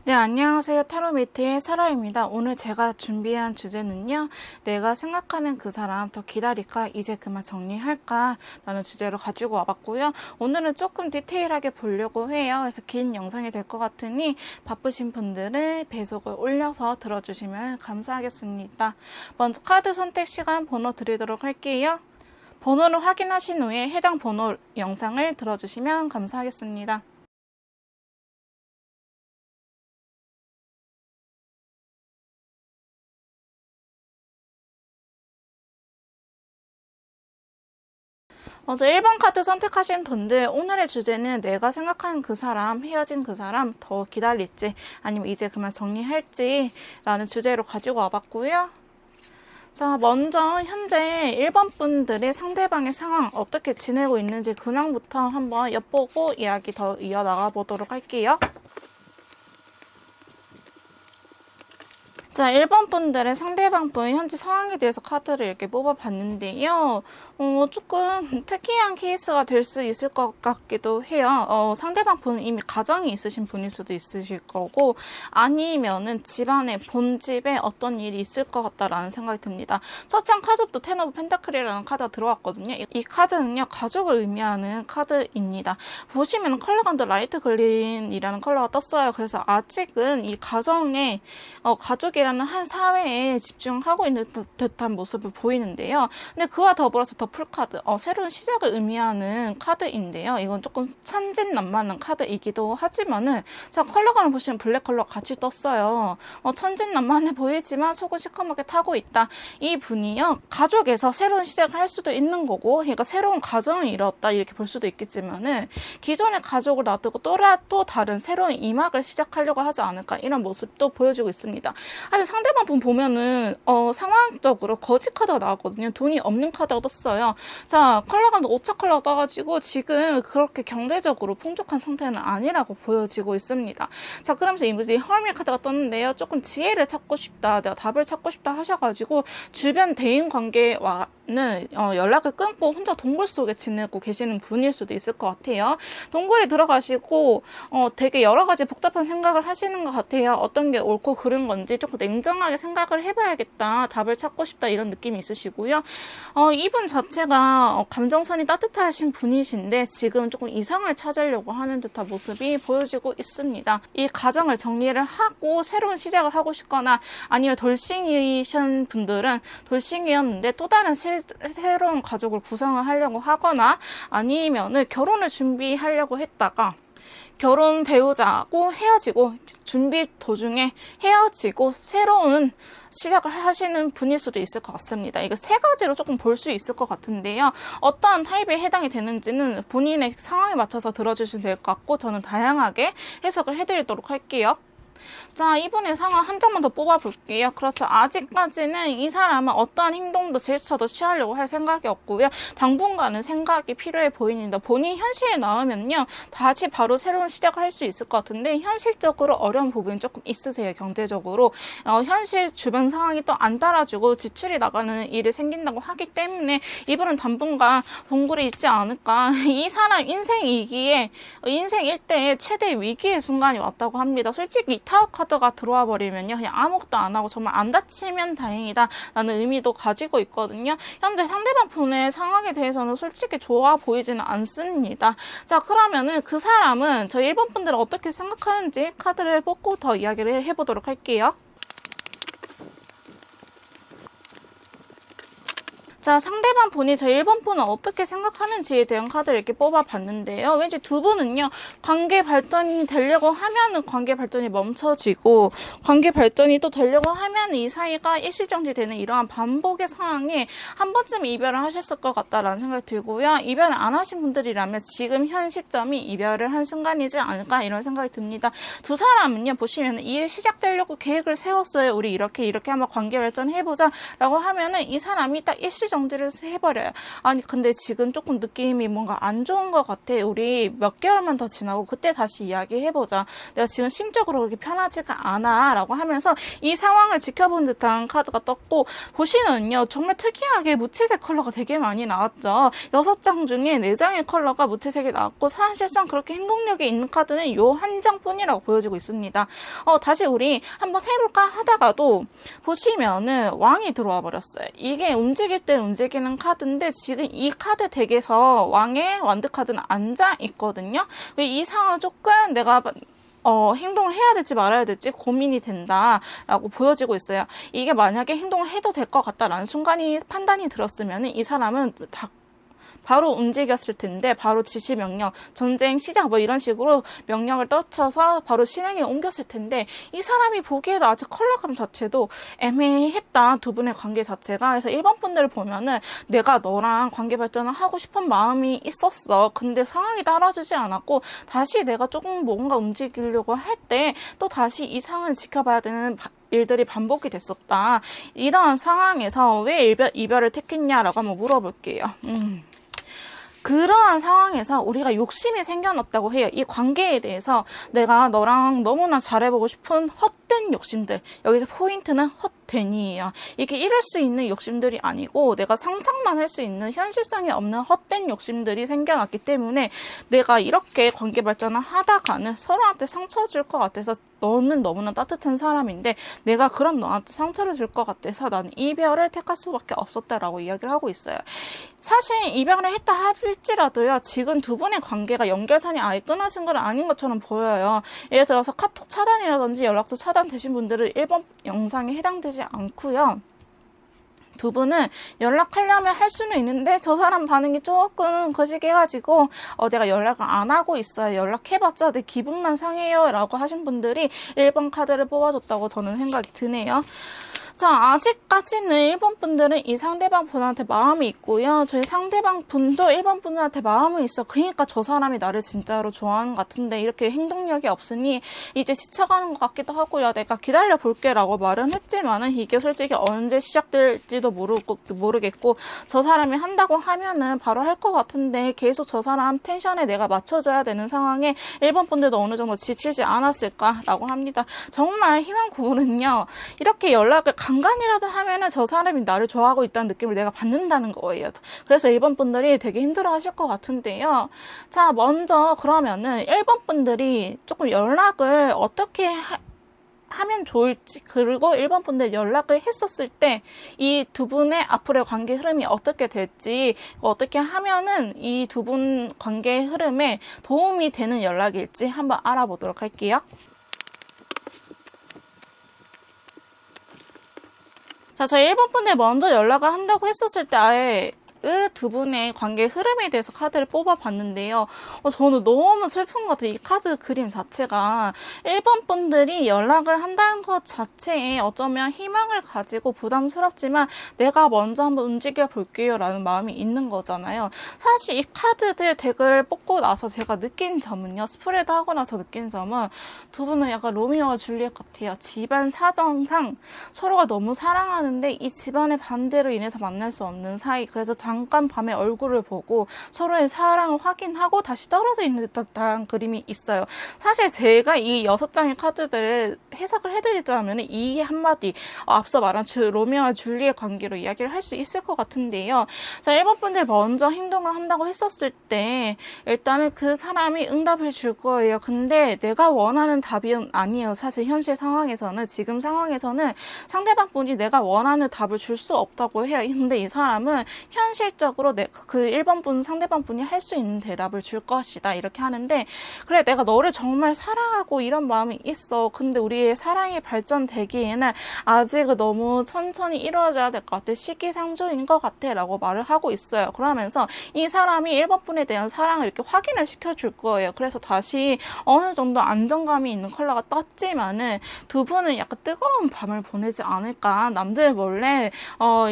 네, 안녕하세요. 타로메이트의 사라입니다. 오늘 제가 준비한 주제는요. 내가 생각하는 그 사람 더 기다릴까? 이제 그만 정리할까? 라는 주제로 가지고 와봤고요. 오늘은 조금 디테일하게 보려고 해요. 그래서 긴 영상이 될 것 같으니 바쁘신 분들은 배속을 올려서 들어주시면 감사하겠습니다. 먼저 카드 선택 시간 번호 드리도록 할게요. 번호를 확인하신 후에 해당 번호 영상을 들어주시면 감사하겠습니다. 먼저 1번 카드 선택하신 분들, 오늘의 주제는 내가 생각하는 그 사람, 헤어진 그 사람 더 기다릴지 아니면 이제 그만 정리할지 라는 주제로 가지고 와봤고요. 자, 먼저 현재 1번 분들의 상대방의 상황 어떻게 지내고 있는지 근황부터 한번 엿보고 이야기 더 이어나가 보도록 할게요. 자, 1번 분들의 상대방 분 현재 상황에 대해서 카드를 이렇게 뽑아봤는데요. 조금 특이한 케이스가 될 수 있을 것 같기도 해요. 상대방 분은 이미 가정이 있으신 분일 수도 있으실 거고, 아니면은 집안에 본집에 어떤 일이 있을 것 같다라는 생각이 듭니다. 첫 장 카드부터 텐 오브 펜타클이라는 카드가 들어왔거든요. 이 카드는요, 가족을 의미하는 카드입니다. 보시면 컬러감도 라이트 그린이라는 컬러가 떴어요. 그래서 아직은 이 가정에, 가족이라는 한 사회에 집중하고 있는 듯한 모습을 보이는데요. 근데 그와 더불어서 더 풀카드, 새로운 시작을 의미하는 카드인데요. 이건 조금 천진난만한 카드이기도 하지만은, 자, 컬러감을 보시면 블랙 컬러 같이 떴어요. 천진난만해 보이지만 속은 시커멓게 타고 있다. 이 분이요, 가족에서 새로운 시작을 할 수도 있는 거고, 그러니까 새로운 가정을 이뤘다 이렇게 볼 수도 있겠지만은, 기존의 가족을 놔두고 또 다른 새로운 이막을 시작하려고 하지 않을까 이런 모습도 보여주고 있습니다. 사실 상대방 분 보면은 상황적으로 거지 카드가 나왔거든요. 돈이 없는 카드가 떴어요. 자, 컬러감도 오차 컬러가 떠가지고 지금 그렇게 경제적으로 풍족한 상태는 아니라고 보여지고 있습니다. 자, 그러면서 이 헐밀 카드가 떴는데요. 조금 지혜를 찾고 싶다, 내가 답을 찾고 싶다 하셔가지고 주변 대인 관계와는 연락을 끊고 혼자 동굴 속에 지내고 계시는 분일 수도 있을 것 같아요. 동굴에 들어가시고 되게 여러 가지 복잡한 생각을 하시는 것 같아요. 어떤 게 옳고 그른 건지 조금 냉정하게 생각을 해봐야겠다, 답을 찾고 싶다 이런 느낌이 있으시고요. 이분 자체가 감정선이 따뜻하신 분이신데 지금 조금 이성을 찾으려고 하는 듯한 모습이 보여지고 있습니다. 이 가정을 정리를 하고 새로운 시작을 하고 싶거나 아니면 돌싱이신 분들은 돌싱이었는데 또 다른 새로운 가족을 구성을 하려고 하거나 아니면은 결혼을 준비하려고 했다가 결혼 배우자하고 헤어지고 준비 도중에 헤어지고 새로운 시작을 하시는 분일 수도 있을 것 같습니다. 이거 세 가지로 조금 볼 수 있을 것 같은데요. 어떠한 타입에 해당이 되는지는 본인의 상황에 맞춰서 들어주시면 될 것 같고 저는 다양하게 해석을 해드리도록 할게요. 자, 이분의 상황 한 장만 더 뽑아볼게요. 그렇죠. 아직까지는 이 사람은 어떠한 행동도 제스처도 취하려고 할 생각이 없고요. 당분간은 생각이 필요해 보입니다. 본인 현실에 나오면요, 다시 바로 새로운 시작을 할 수 있을 것 같은데 현실적으로 어려운 부분이 조금 있으세요. 경제적으로. 현실 주변 상황이 또 안 따라주고 지출이 나가는 일이 생긴다고 하기 때문에 이분은 당분간 동굴에 있지 않을까. 이 사람 인생 2기에 인생 1대의 최대 위기의 순간이 왔다고 합니다. 솔직히 타워 카드가 들어와 버리면요, 그냥 아무것도 안 하고 정말 안 다치면 다행이다 라는 의미도 가지고 있거든요. 현재 상대방 분의 상황에 대해서는 솔직히 좋아 보이지는 않습니다. 자, 그러면은 그 사람은 저희 1번 분들은 어떻게 생각하는지 카드를 뽑고 더 이야기를 해보도록 할게요. 자, 상대방 분이 저 1번 분은 어떻게 생각하는지에 대한 카드를 이렇게 뽑아봤는데요. 왠지 두 분은요, 관계 발전이 되려고 하면은 관계 발전이 멈춰지고, 관계 발전이 또 되려고 하면 이 사이가 일시정지 되는 이러한 반복의 상황에 한 번쯤 이별을 하셨을 것 같다라는 생각이 들고요. 이별을 안 하신 분들이라면 지금 현 시점이 이별을 한 순간이지 않을까 이런 생각이 듭니다. 두 사람은요, 보시면 일 시작되려고 계획을 세웠어요. 우리 이렇게 한번 관계 발전해보자 라고 하면은 이 사람이 딱 일시 정지를 해버려요. 아니 근데 지금 조금 느낌이 뭔가 안 좋은 것 같아. 우리 몇 개월만 더 지나고 그때 다시 이야기해보자. 내가 지금 심적으로 그렇게 편하지가 않아 라고 하면서 이 상황을 지켜본 듯한 카드가 떴고, 보시면요 정말 특이하게 무채색 컬러가 되게 많이 나왔죠. 6장 중에 4장의 컬러가 무채색이 나왔고, 사실상 그렇게 행동력이 있는 카드는 요 한 장뿐이라고 보여지고 있습니다. 다시 우리 한번 해볼까 하다가도 보시면은 왕이 들어와 버렸어요. 이게 움직일 때 움직이는 카드인데 지금 이 카드 덱에서 왕의 완드 카드는 앉아 있거든요. 이 상황은 조금 내가 행동을 해야 될지 말아야 될지 고민이 된다라고 보여지고 있어요. 이게 만약에 행동을 해도 될 것 같다라는 순간이 판단이 들었으면 이 사람은 바로 움직였을 텐데, 바로 지시 명령, 전쟁 시작 뭐 이런 식으로 명령을 떨쳐서 바로 실행에 옮겼을 텐데, 이 사람이 보기에도 아직 컬러감 자체도 애매했다, 두 분의 관계 자체가. 그래서 1번 분들을 보면은 내가 너랑 관계 발전을 하고 싶은 마음이 있었어. 근데 상황이 따라주지 않았고 다시 내가 조금 뭔가 움직이려고 할 때 또 다시 이 상황을 지켜봐야 되는 일들이 반복이 됐었다. 이러한 상황에서 왜 이별을 택했냐라고 한번 물어볼게요. 그러한 상황에서 우리가 욕심이 생겨났다고 해요. 이 관계에 대해서 내가 너랑 너무나 잘해보고 싶은 헛된 욕심들. 여기서 포인트는 헛되니예요. 이게 이룰 수 있는 욕심들이 아니고 내가 상상만 할 수 있는 현실성이 없는 헛된 욕심들이 생겨났기 때문에 내가 이렇게 관계 발전을 하다가는 서로한테 상처 줄 것 같아서, 너는 너무나 따뜻한 사람인데 내가 그런 너한테 상처를 줄 것 같아서 나는 이별을 택할 수밖에 없었다라고 이야기를 하고 있어요. 사실 이별을 했다 할지라도요, 지금 두 분의 관계가 연결선이 아예 끊어진 건 아닌 것처럼 보여요. 예를 들어서 카톡 차단이라든지 연락처 차단되신 분들은 1번 영상에 해당되지 않고요. 두 분은 연락하려면 할 수는 있는데 저 사람 반응이 조금 거시기해가지고 내가 연락을 안 하고 있어요. 연락해봤자 내 기분만 상해요 라고 하신 분들이 1번 카드를 뽑아줬다고 저는 생각이 드네요. 자, 아직까지는 1번 분들은 이 상대방 분한테 마음이 있고요. 저희 상대방 분도 1번 분한테 마음이 있어. 그러니까 저 사람이 나를 진짜로 좋아하는 것 같은데 이렇게 행동력이 없으니 이제 지쳐가는 것 같기도 하고요. 내가 기다려 볼게 라고 말은 했지만은 이게 솔직히 언제 시작될지도 모르겠고, 저 사람이 한다고 하면은 바로 할 것 같은데 계속 저 사람 텐션에 내가 맞춰줘야 되는 상황에 1번 분들도 어느 정도 지치지 않았을까라고 합니다. 정말 희망 구호는요, 이렇게 연락을 간간이라도 하면은 저 사람이 나를 좋아하고 있다는 느낌을 내가 받는다는 거예요. 그래서 1번 분들이 되게 힘들어 하실 것 같은데요. 자, 먼저 그러면은 1번 분들이 조금 연락을 어떻게 하면 좋을지, 그리고 1번 분들 연락을 했었을 때 이 두 분의 앞으로의 관계 흐름이 어떻게 될지, 어떻게 하면은 이 두 분 관계 흐름에 도움이 되는 연락일지 한번 알아보도록 할게요. 자, 저희 1번 분들 먼저 연락을 한다고 했었을 때 아예 두 분의 관계 흐름에 대해서 카드를 뽑아봤는데요. 저는 너무 슬픈 것 같아요. 이 카드 그림 자체가 1번 분들이 연락을 한다는 것 자체에 어쩌면 희망을 가지고 부담스럽지만 내가 먼저 한번 움직여 볼게요 라는 마음이 있는 거잖아요. 사실 이 카드들 덱을 뽑고 나서 제가 느낀 점은요, 스프레드 하고 나서 느낀 점은 두 분은 약간 로미오와 줄리엣 같아요. 집안 사정상 서로가 너무 사랑하는데 이 집안의 반대로 인해서 만날 수 없는 사이. 그래서 잠깐 밤에 얼굴을 보고 서로의 사랑을 확인하고 다시 떨어져 있는 듯한 그림이 있어요. 사실 제가 이 6장의 카드들을 해석을 해드리자면 이 한마디, 앞서 말한 로미오와 줄리엣 관계로 이야기를 할 수 있을 것 같은데요. 자, 1번 분들 먼저 행동을 한다고 했었을 때 일단은 그 사람이 응답을 줄 거예요. 근데 내가 원하는 답은 아니에요. 사실 현실 상황에서는, 지금 상황에서는 상대방 분이 내가 원하는 답을 줄 수 없다고 해요. 근데 이 사람은 현실적으로 그 1번 분, 상대방 분이 할 수 있는 대답을 줄 것이다 이렇게 하는데, 그래 내가 너를 정말 사랑하고 이런 마음이 있어. 근데 우리의 사랑이 발전되기에는 아직은 너무 천천히 이루어져야 될 것 같아. 시기상조인 것 같아 라고 말을 하고 있어요. 그러면서 이 사람이 1번 분에 대한 사랑을 이렇게 확인을 시켜줄 거예요. 그래서 다시 어느 정도 안정감이 있는 컬러가 떴지만은 두 분은 약간 뜨거운 밤을 보내지 않을까. 남들 몰래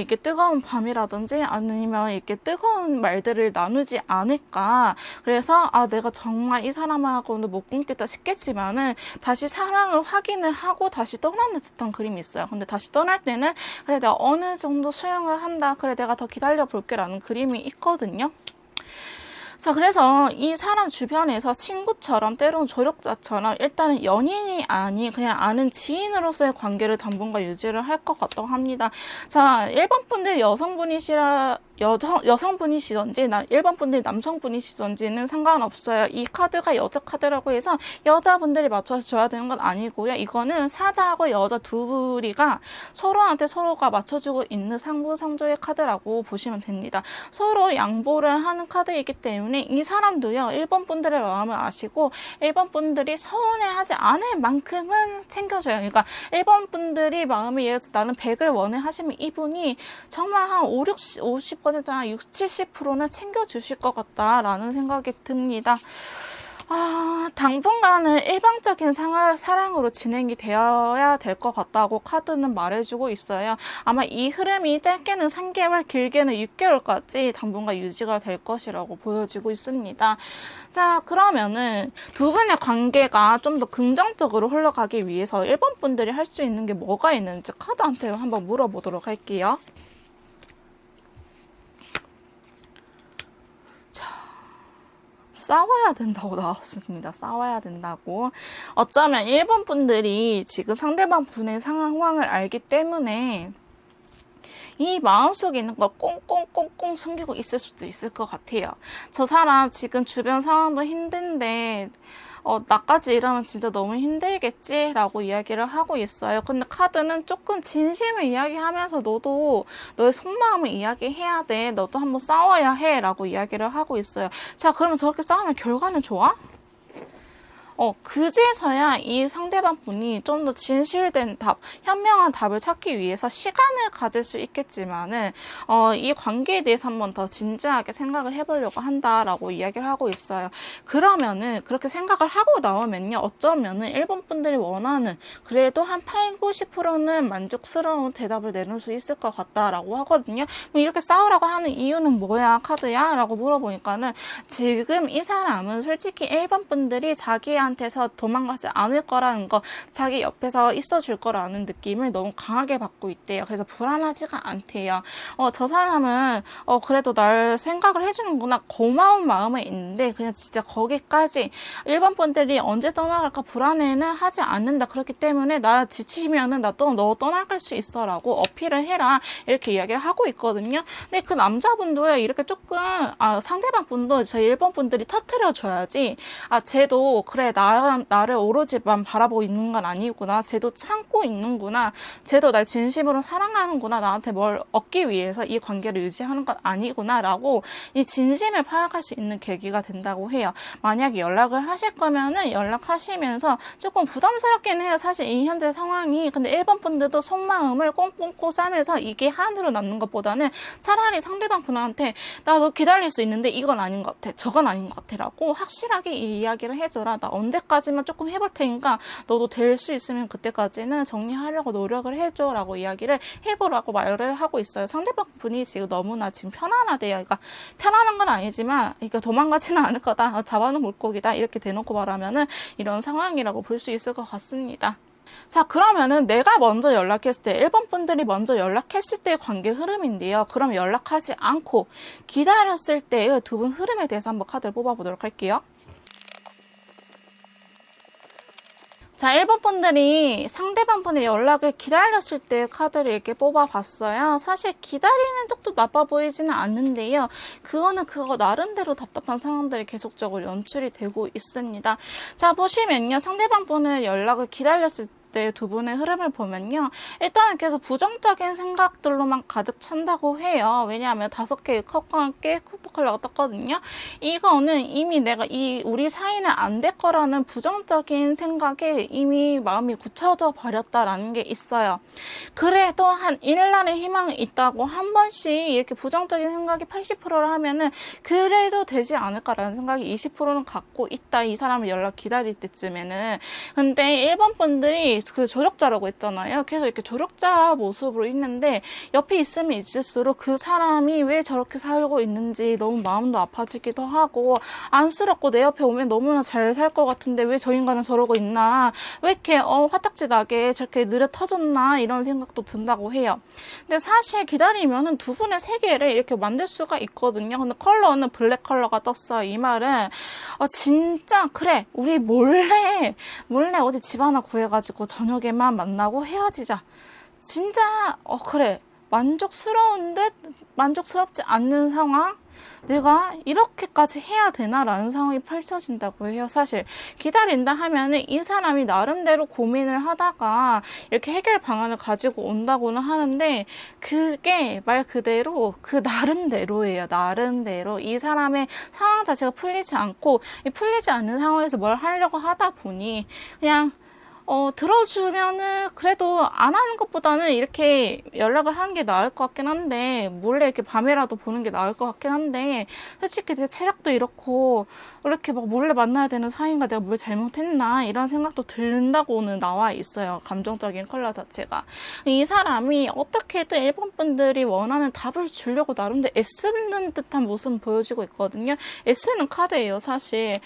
이게 뜨거운 밤이라든지 아니면 이렇게 뜨거운 말들을 나누지 않을까. 그래서 내가 정말 이 사람하고는 못 끊겠다 싶겠지만은 다시 사랑을 확인을 하고 다시 떠나는 듯한 그림이 있어요. 근데 다시 떠날 때는 그래 내가 어느 정도 수용을 한다. 그래 내가 더 기다려 볼게 라는 그림이 있거든요. 자, 그래서 이 사람 주변에서 친구처럼 때로는 조력자처럼 일단은 연인이 아닌 그냥 아는 지인으로서의 관계를 당분간 유지를 할 것 같다고 합니다. 자, 1번 분들 여성분이시던지 일반 분들이 남성분이시던지는 상관없어요. 이 카드가 여자 카드라고 해서 여자분들이 맞춰서 줘야 되는 건 아니고요. 이거는 사자하고 여자 두 부리가 서로한테 서로가 맞춰주고 있는 상부상조의 카드라고 보시면 됩니다. 서로 양보를 하는 카드이기 때문에 이 사람도요. 1번 분들의 마음을 아시고 1번 분들이 서운해하지 않을 만큼은 챙겨줘요. 그러니까 1번 분들이 마음에 예를 들어서 나는 100을 원해 하시면 이분이 정말 한 50% 60, 70%는 챙겨주실 것 같다라는 생각이 듭니다. 당분간은 일방적인 사랑으로 진행이 되어야 될 것 같다고 카드는 말해주고 있어요. 아마 이 흐름이 짧게는 3개월, 길게는 6개월까지 당분간 유지가 될 것이라고 보여지고 있습니다. 자, 그러면은 두 분의 관계가 좀 더 긍정적으로 흘러가기 위해서 1번 분들이 할 수 있는 게 뭐가 있는지 카드한테 한번 물어보도록 할게요. 싸워야 된다고 나왔습니다. 싸워야 된다고. 어쩌면 1번 분들이 지금 상대방 분의 상황을 알기 때문에 이 마음속에 있는 걸 꽁꽁꽁꽁 숨기고 있을 수도 있을 것 같아요. 저 사람 지금 주변 상황도 힘든데 나까지 이러면 진짜 너무 힘들겠지? 라고 이야기를 하고 있어요. 근데 카드는 조금 진심을 이야기하면서 너도 너의 속마음을 이야기해야 돼. 너도 한번 싸워야 해. 라고 이야기를 하고 있어요. 자, 그러면 저렇게 싸우면 결과는 좋아? 그제서야 이 상대방 분이 좀 더 진실된 답, 현명한 답을 찾기 위해서 시간을 가질 수 있겠지만은, 이 관계에 대해서 한번 더 진지하게 생각을 해보려고 한다라고 이야기를 하고 있어요. 그러면은, 그렇게 생각을 하고 나오면요, 어쩌면은 1번 분들이 원하는, 그래도 한 8, 90%는 만족스러운 대답을 내놓을 수 있을 것 같다라고 하거든요. 뭐 이렇게 싸우라고 하는 이유는 뭐야, 카드야? 라고 물어보니까는, 지금 이 사람은 솔직히 1번 분들이 자기한테서 도망가지 않을 거라는 거, 자기 옆에서 있어줄 거라는 느낌을 너무 강하게 받고 있대요. 그래서 불안하지가 않대요. 저 사람은 그래도 날 생각을 해주는구나, 고마운 마음에 있는데 그냥 진짜 거기까지 1번 분들이 언제 떠나갈까 불안해는 하지 않는다. 그렇기 때문에 나 지치면은 나 또 너 떠나갈 수 있어 라고 어필을 해라, 이렇게 이야기를 하고 있거든요. 근데 그 남자분도요, 이렇게 조금 상대방 분도 저희 1번 분들이 터트려 줘야지, 쟤도 그래 나를 오로지만 바라보고 있는 건 아니구나, 쟤도 참고 있는구나, 쟤도 날 진심으로 사랑하는구나, 나한테 뭘 얻기 위해서 이 관계를 유지하는 건 아니구나 라고 이 진심을 파악할 수 있는 계기가 된다고 해요. 만약에 연락을 하실 거면은 연락하시면서 조금 부담스럽긴 해요, 사실 이 현재 상황이. 근데 1번 분들도 속마음을 꽁꽁꽁 싸면서 이게 한으로 남는 것보다는 차라리 상대방 분한테 나 너 기다릴 수 있는데 이건 아닌 것 같아, 저건 아닌 것 같아 라고 확실하게 이 이야기를 해줘라. 나 언제까지만 조금 해볼 테니까 너도 될 수 있으면 그때까지는 정리하려고 노력을 해줘 라고 이야기를 해보라고 말을 하고 있어요. 상대방 분이 지금 너무나 지금 편안하대요. 그러니까 편안한 건 아니지만 그러니까 도망가지는 않을 거다, 잡아놓은 물고기다, 이렇게 대놓고 말하면은 이런 상황이라고 볼 수 있을 것 같습니다. 자, 그러면은 내가 먼저 연락했을 때, 1번 분들이 먼저 연락했을 때의 관계 흐름인데요. 그럼 연락하지 않고 기다렸을 때의 두 분 흐름에 대해서 한번 카드를 뽑아보도록 할게요. 자, 1번 분들이 상대방 분의 연락을 기다렸을 때 카드를 이렇게 뽑아봤어요. 사실 기다리는 쪽도 나빠 보이지는 않는데요. 그거는 그거 나름대로 답답한 상황들이 계속적으로 연출이 되고 있습니다. 자, 보시면요, 상대방 분의 연락을 기다렸을 때 두 분의 흐름을 보면요, 일단은 계속 부정적인 생각들로만 가득 찬다고 해요. 왜냐하면 5개의 컵과 함께 쿠퍼 컬러가 떴거든요. 이거는 이미 내가 우리 사이는 안 될 거라는 부정적인 생각에 이미 마음이 굳혀져 버렸다라는 게 있어요. 그래도 한 일날의 희망이 있다고 한 번씩 이렇게 부정적인 생각이 80%를 하면은 그래도 되지 않을까라는 생각이 20%는 갖고 있다, 이 사람을 연락 기다릴 때쯤에는. 근데 1번 분들이 그 조력자라고 했잖아요. 계속 이렇게 조력자 모습으로 있는데 옆에 있으면 있을수록 그 사람이 왜 저렇게 살고 있는지 너무 마음도 아파지기도 하고 안쓰럽고 내 옆에 오면 너무나 잘 살 것 같은데 왜 저 인간은 저러고 있나, 왜 이렇게 화딱지 나게 저렇게 느려 터졌나, 이런 생각도 든다고 해요. 근데 사실 기다리면은 두 분의 세계를 이렇게 만들 수가 있거든요. 근데 컬러는 블랙 컬러가 떴어요. 이 말은 진짜 그래, 우리 몰래 어디 집 하나 구해가지고 저녁에만 만나고 헤어지자. 진짜 그래, 만족스러운 듯 만족스럽지 않는 상황, 내가 이렇게까지 해야 되나라는 상황이 펼쳐진다고 해요. 사실 기다린다 하면은 이 사람이 나름대로 고민을 하다가 이렇게 해결 방안을 가지고 온다고는 하는데, 그게 말 그대로 그 나름대로예요. 나름대로 이 사람의 상황 자체가 풀리지 않고, 이 풀리지 않는 상황에서 뭘 하려고 하다 보니 그냥 들어주면은 그래도 안 하는 것보다는 이렇게 연락을 하는 게 나을 것 같긴 한데, 몰래 이렇게 밤에라도 보는 게 나을 것 같긴 한데, 솔직히 내 체력도 이렇고 이렇게 막 몰래 만나야 되는 사이인가, 내가 뭘 잘못했나, 이런 생각도 든다고는 나와 있어요. 감정적인 컬러 자체가. 이 사람이 어떻게든 일본 분들이 원하는 답을 주려고 나름대로 애쓰는 듯한 모습을 보여주고 있거든요. 애쓰는 카드예요, 사실.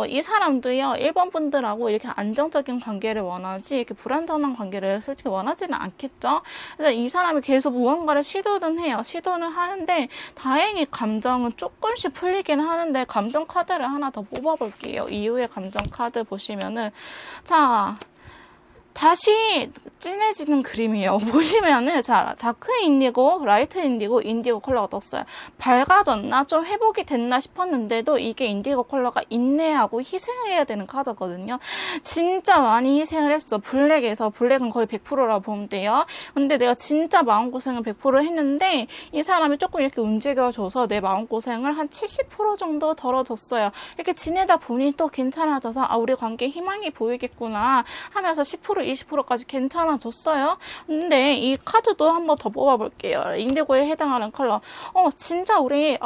이 사람도요, 일본 분들하고 이렇게 안정적인 관계를 원하지 이렇게 불안정한 관계를 솔직히 원하지는 않겠죠. 그래서 이 사람이 계속 무언가를 시도는 해요. 시도는 하는데 다행히 감정은 조금씩 풀리긴 하는데, 감정 카드를 하나 더 뽑아볼게요. 이후에 감정 카드 보시면은, 자, 다시 진해지는 그림이에요. 보시면은, 자, 다크 인디고, 라이트 인디고, 인디고 컬러가 떴어요. 밝아졌나? 좀 회복이 됐나 싶었는데도 이게 인디고 컬러가 인내하고 희생해야 되는 카드거든요. 진짜 많이 희생을 했어. 블랙은 거의 100%라고 보면 돼요. 근데 내가 진짜 마음고생을 100% 했는데, 이 사람이 조금 이렇게 움직여줘서 내 마음고생을 한 70% 정도 덜어줬어요. 이렇게 지내다 보니 또 괜찮아져서, 우리 관계에 희망이 보이겠구나 하면서 10% 20%까지 괜찮아졌어요. 근데 이 카드도 한번 더 뽑아볼게요. 인디고에 해당하는 컬러. 진짜 우리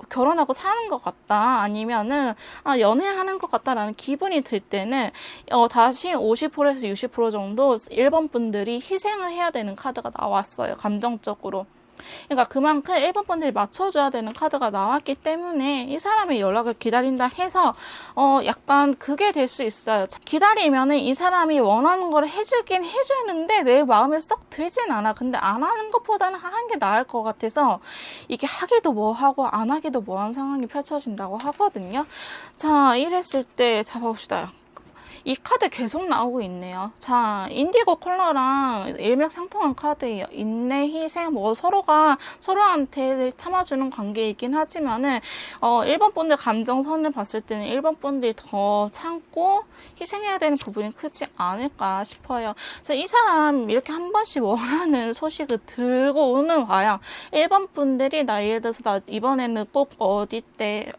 결혼하고 사는 것 같다, 아니면은 연애하는 것 같다라는 기분이 들 때는 다시 50%에서 60% 정도 일본 분들이 희생을 해야 되는 카드가 나왔어요. 감정적으로. 그러니까 그만큼 일본 분들이 맞춰줘야 되는 카드가 나왔기 때문에 이 사람의 연락을 기다린다 해서 약간 그게 될 수 있어요. 기다리면은 이 사람이 원하는 걸 해주긴 해주는데 내 마음에 썩 들진 않아. 근데 안 하는 것보다는 하는 게 나을 것 같아서 이게 하기도 뭐하고 안 하기도 뭐한 상황이 펼쳐진다고 하거든요. 자, 이랬을 때 잡아봅시다. 이 카드 계속 나오고 있네요. 자, 인디고 컬러랑 일맥상통한 카드예요. 인내, 희생, 서로가 서로한테 참아주는 관계이긴 하지만은, 일본 분들 감정선을 봤을 때는 일본 분들이 더 참고 희생해야 되는 부분이 크지 않을까 싶어요. 자, 이 사람 이렇게 한 번씩 원하는 소식을 들고 오는 와요. 일본 분들이 예를 들어서 나 이번에는 꼭 어디 때,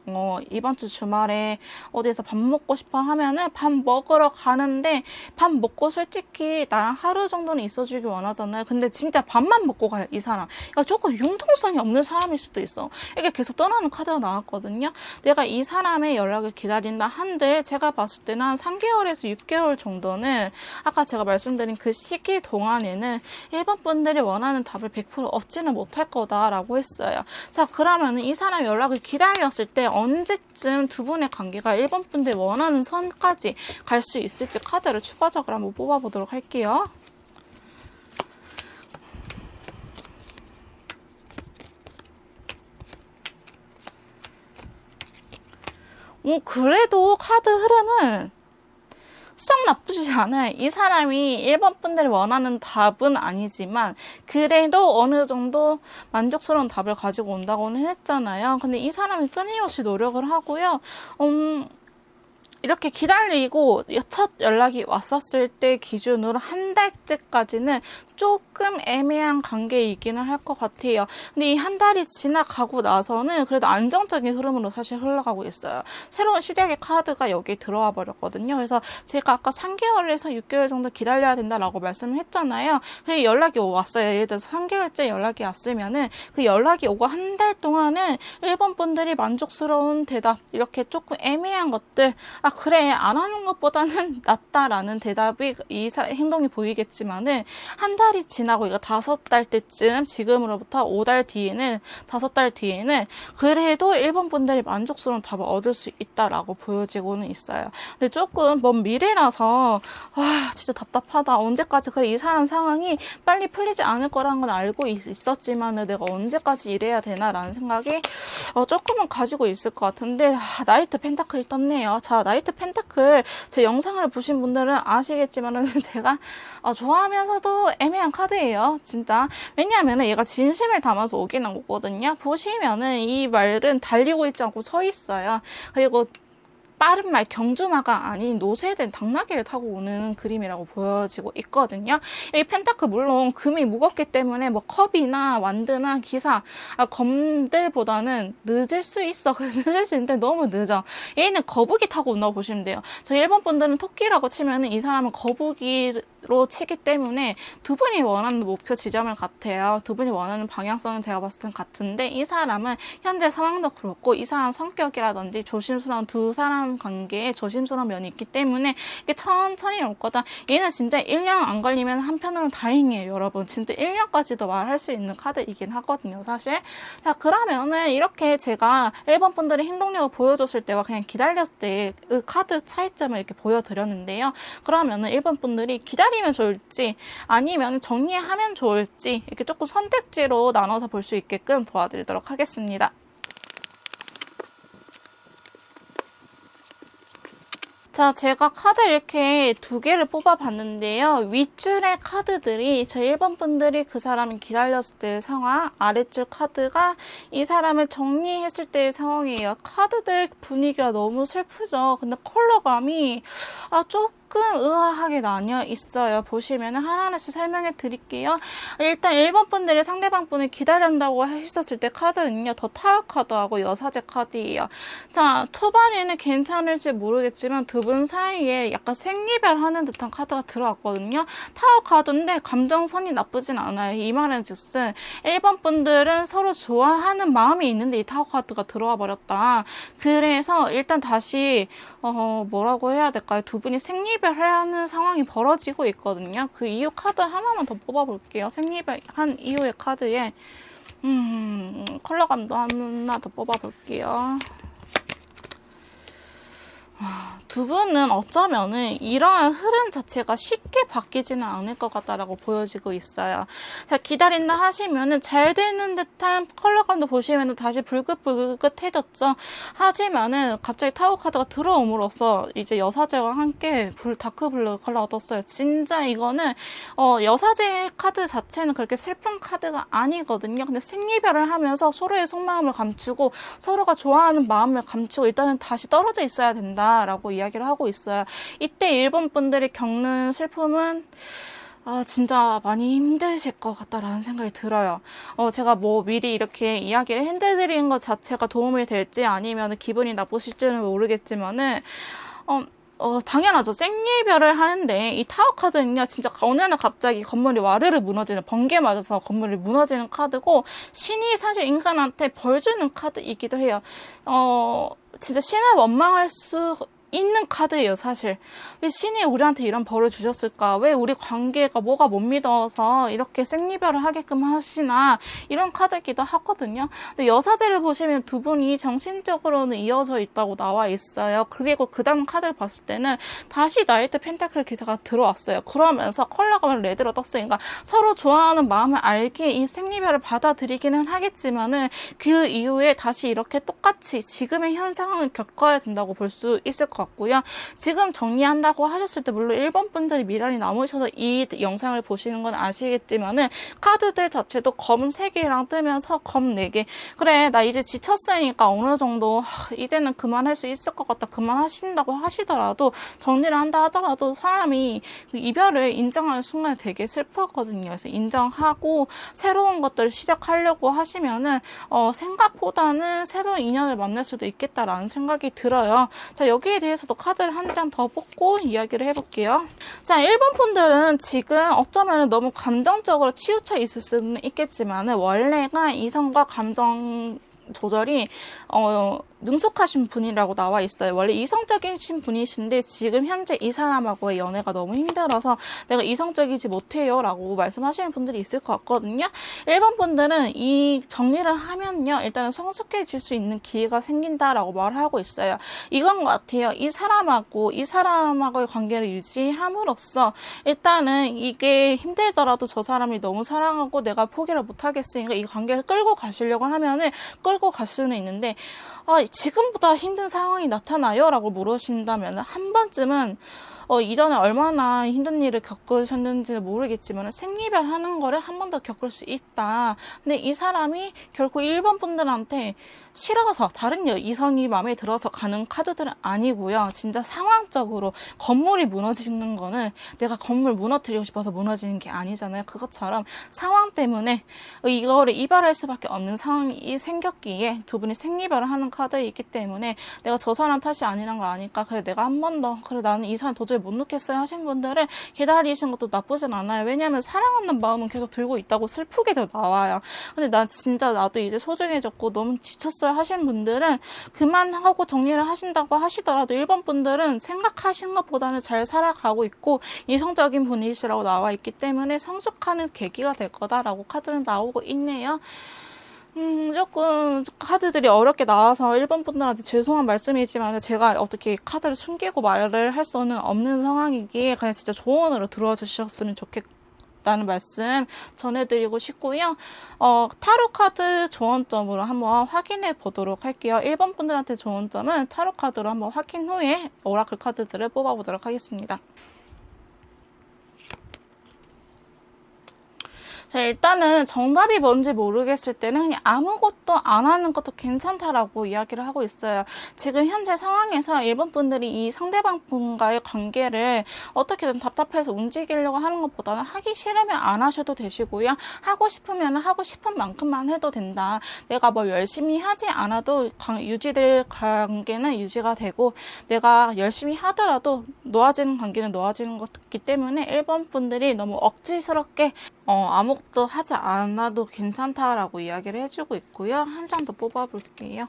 이번 주 주말에 어디에서 밥 먹고 싶어 하면은 밥 먹으러 가는데, 밥 먹고 솔직히 나랑 하루 정도는 있어주길 원하잖아요. 근데 진짜 밥만 먹고 가요, 이 사람. 그러니까 조금 융통성이 없는 사람일 수도 있어. 이게 계속 떠나는 카드가 나왔거든요. 내가 이 사람의 연락을 기다린다 한들 제가 봤을 때는 한 3개월에서 6개월 정도는, 아까 제가 말씀드린 그 시기 동안에는 일본 분들이 원하는 답을 100% 얻지는 못할 거다라고 했어요. 자, 그러면 이 사람 연락을 기다렸을 때 언제쯤 두 분의 관계가 일본 분들이 원하는 선까지 갈 수 있을지 카드를 추가적으로 한번 뽑아보도록 할게요. 그래도 카드 흐름은 썩 나쁘지 않아요. 이 사람이 일본 분들이 원하는 답은 아니지만 그래도 어느 정도 만족스러운 답을 가지고 온다고는 했잖아요. 근데 이 사람이 끊임없이 노력을 하고요. 이렇게 기다리고 첫 연락이 왔었을 때 기준으로 한 한 달째까지는 조금 애매한 관계이기는 할 것 같아요. 근데 이 한 달이 지나가고 나서는 그래도 안정적인 흐름으로 사실 흘러가고 있어요. 새로운 시작의 카드가 여기에 들어와 버렸거든요. 그래서 제가 아까 3개월에서 6개월 정도 기다려야 된다라고 말씀을 했잖아요. 그게 연락이 왔어요. 예를 들어서 3개월째 연락이 왔으면은 그 연락이 오고 한 달 동안은 일본 분들이 만족스러운 대답, 이렇게 조금 애매한 것들, 아 그래 안 하는 것보다는 낫다라는 대답이 행동이 보이겠지만은 한 달이 지나고 이거 5달 때쯤, 지금으로부터 5달 뒤에는, 5달 뒤에는 그래도 일본 분들이 만족스러운 답을 얻을 수 있다라고 보여지고는 있어요. 근데 조금 먼 미래라서 진짜 답답하다. 언제까지, 그래 이 사람 상황이 빨리 풀리지 않을 거라는 건 알고 있었지만 내가 언제까지 이래야 되나라는 생각이 조금은 가지고 있을 것 같은데, 나이트 펜타클이 떴네요. 자, 나이트 펜타클 제 영상을 보신 분들은 아시겠지만은 제가 좋아하면서도 애매한 카드예요. 진짜. 왜냐하면은 얘가 진심을 담아서 오기는 오거든요. 보시면은 이 말은 달리고 있지 않고 서 있어요. 그리고 빠른 말, 경주마가 아닌 노쇠된 당나귀를 타고 오는 그림이라고 보여지고 있거든요. 이 펜타클 물론 금이 무겁기 때문에 뭐 컵이나 완드나 기사, 검들보다는 늦을 수 있어. 늦을 수 있는데 너무 늦어. 얘는 거북이 타고 온다고 보시면 돼요. 저 일본 분들은 토끼라고 치면은 이 사람은 거북이로 치기 때문에 두 분이 원하는 목표 지점을 같아요. 두 분이 원하는 방향성은 제가 봤을 땐 같은데, 이 사람은 현재 상황도 그렇고 이 사람 성격이라든지 조심스러운 두 사람 관계에 조심스러운 면이 있기 때문에 이게 천천히 올 거다. 얘는 진짜 1년 안 걸리면 한편으로는 다행이에요, 여러분. 진짜 1년까지도 말할 수 있는 카드이긴 하거든요, 사실. 자, 그러면은 이렇게 제가 일본 분들의 행동력을 보여줬을 때와 그냥 기다렸을 때 그 카드 차이점을 이렇게 보여드렸는데요. 그러면은 일본 분들이 기다리면 좋을지 아니면 정리하면 좋을지 이렇게 조금 선택지로 나눠서 볼 수 있게끔 도와드리도록 하겠습니다. 자, 제가 카드 이렇게 2개를 뽑아봤는데요. 윗줄의 카드들이 저 1번 분들이 그 사람을 기다렸을 때의 상황, 아랫줄 카드가 이 사람을 정리했을 때의 상황이에요. 카드들 분위기가 너무 슬프죠. 근데 컬러감이 조금 의아하게 나뉘어 있어요. 보시면 하나하나씩 설명해 드릴게요. 일단 1번 분들이 상대방 분을 기다린다고 했었을 때 카드는요, 더 타워 카드하고 여사제 카드예요. 자, 초반에는 괜찮을지 모르겠지만 두 분 사이에 약간 생리별하는 듯한 카드가 들어왔거든요. 타워 카드인데 감정선이 나쁘진 않아요. 이 말은 즉슨 1번 분들은 서로 좋아하는 마음이 있는데 이 타워 카드가 들어와 버렸다. 그래서 일단 다시 뭐라고 해야 될까요? 두 분이 생리별하는 상황이 벌어지고 있거든요. 그 이후 카드 하나만 더 뽑아볼게요. 생리별한 이후의 카드에 컬러감도 하나 더 뽑아볼게요. 두 분은 어쩌면은 이러한 흐름 자체가 쉽게 바뀌지는 않을 것 같다라고 보여지고 있어요. 자, 기다린다 하시면은 잘 되는 듯한 컬러감도 보시면은 다시 불긋불긋해졌죠. 하지만은 갑자기 타워 카드가 들어옴으로써 이제 여사제와 함께 다크블루 컬러가 떴어요. 진짜 이거는 여사제 카드 자체는 그렇게 슬픈 카드가 아니거든요. 근데 생리별을 하면서 서로의 속마음을 감추고 서로가 좋아하는 마음을 감추고 일단은 다시 떨어져 있어야 된다라고 이야기를 하고 있어요. 이때 일본 분들이 겪는 슬픔은 진짜 많이 힘드실 것 같다라는 생각이 들어요. 제가 뭐 미리 이렇게 이야기를 해드리는 것 자체가 도움이 될지 아니면 기분이 나쁘실지는 모르겠지만은 당연하죠. 생리별을 하는데 이 타워 카드는요, 진짜 어느 날 갑자기 건물이 와르르 무너지는, 번개 맞아서 건물이 무너지는 카드고, 신이 사실 인간한테 벌 주는 카드이기도 해요. 진짜 신을 원망할 수 있는 카드예요, 사실. 왜 신이 우리한테 이런 벌을 주셨을까? 왜 우리 관계가 뭐가 못 믿어서 이렇게 생리별을 하게끔 하시나? 이런 카드이기도 하거든요. 근데 여사제를 보시면 두 분이 정신적으로는 이어져 있다고 나와 있어요. 그리고 그 다음 카드를 봤을 때는 다시 나이트 펜타클 기사가 들어왔어요. 그러면서 컬러감을 레드로 떴으니까 서로 좋아하는 마음을 알기에 이 생리별을 받아들이기는 하겠지만은 그 이후에 다시 이렇게 똑같이 지금의 현 상황을 겪어야 된다고 볼 수 있을 것 같고요. 지금 정리한다고 하셨을 때 물론 1번 분들이 미련이 남으셔서 이 영상을 보시는 건 아시겠지만은 카드들 자체도 검 3개랑 뜨면서 검 4개. 그래, 나 이제 지쳤으니까 어느 정도 이제는 그만할 수 있을 것 같다. 그만하신다고 하시더라도 정리를 한다 하더라도 사람이 그 이별을 인정하는 순간에 되게 슬프거든요. 그래서 인정하고 새로운 것들을 시작하려고 하시면은 생각보다는 새로운 인연을 만날 수도 있겠다라는 생각이 들어요. 자, 여기에 대해서도 카드를 한 장 더 뽑고 이야기를 해볼게요. 자, 1번 분들은 지금 어쩌면 너무 감정적으로 치우쳐 있을 수는 있겠지만 원래가 이성과 감정 조절이 능숙하신 분이라고 나와 있어요. 원래 이성적이신 분이신데 지금 현재 이 사람하고의 연애가 너무 힘들어서 내가 이성적이지 못해요 라고 말씀하시는 분들이 있을 것 같거든요. 1번 분들은 이 정리를 하면요, 일단은 성숙해질 수 있는 기회가 생긴다라고 말하고 있어요. 이건 것 같아요. 이 사람하고의 관계를 유지함으로써 일단은 이게 힘들더라도 저 사람이 너무 사랑하고 내가 포기를 못하겠으니까 이 관계를 끌고 가시려고 하면은 끌고 갈 수는 있는데 지금보다 힘든 상황이 나타나요? 라고 물으신다면 한 번쯤은 이전에 얼마나 힘든 일을 겪으셨는지는 모르겠지만 생리별 하는 거를 한 번 더 겪을 수 있다. 근데 이 사람이 결코 1번 분들한테 싫어서 다른 이성이 마음에 들어서 가는 카드들은 아니고요. 진짜 상황적으로 건물이 무너지는 거는 내가 건물 무너뜨리고 싶어서 무너지는 게 아니잖아요. 그것처럼 상황 때문에 이거를 이별할 수밖에 없는 상황이 생겼기에 두 분이 생리별을 하는 카드에 있기 때문에 내가 저 사람 탓이 아니란 거 아니까 그래 내가 한 번 더 그래 나는 이 사람 도저히 못 놓겠어요 하신 분들은 기다리신 것도 나쁘진 않아요. 왜냐하면 사랑하는 마음은 계속 들고 있다고 슬프게도 나와요. 근데 나도 이제 소중해졌고 너무 지쳤어요 하신 분들은 그만하고 정리를 하신다고 하시더라도 1번 분들은 생각하신 것보다는 잘 살아가고 있고 이성적인 분이시라고 나와 있기 때문에 성숙하는 계기가 될 거다라고 카드는 나오고 있네요. 조금 카드들이 어렵게 나와서 1번 분들한테 죄송한 말씀이지만 제가 어떻게 카드를 숨기고 말을 할 수는 없는 상황이기에 그냥 진짜 조언으로 들어와 주셨으면 좋겠다는 말씀 전해드리고 싶고요. 타로 카드 조언점으로 한번 확인해 보도록 할게요. 1번 분들한테 조언점은 타로 카드로 한번 확인 후에 오라클 카드들을 뽑아보도록 하겠습니다. 자, 일단은 정답이 뭔지 모르겠을 때는 그냥 아무것도 안 하는 것도 괜찮다라고 이야기를 하고 있어요. 지금 현재 상황에서 1번 분들이 이 상대방 분과의 관계를 어떻게든 답답해서 움직이려고 하는 것보다는 하기 싫으면 안 하셔도 되시고요. 하고 싶으면 하고 싶은 만큼만 해도 된다. 내가 뭘 열심히 하지 않아도 유지될 관계는 유지가 되고 내가 열심히 하더라도 놓아지는 관계는 놓아지는 것이기 때문에 1번 분들이 너무 억지스럽게 아무것도 하지 않아도 괜찮다라고 이야기를 해주고 있고요. 한 장 더 뽑아볼게요.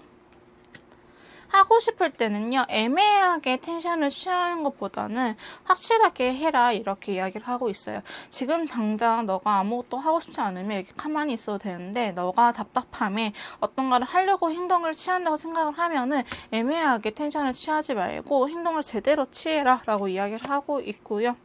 하고 싶을 때는요, 애매하게 텐션을 취하는 것보다는 확실하게 해라 이렇게 이야기를 하고 있어요. 지금 당장 너가 아무것도 하고 싶지 않으면 이렇게 가만히 있어도 되는데 너가 답답함에 어떤가를 하려고 행동을 취한다고 생각을 하면은 애매하게 텐션을 취하지 말고 행동을 제대로 취해라 라고 이야기를 하고 있고요.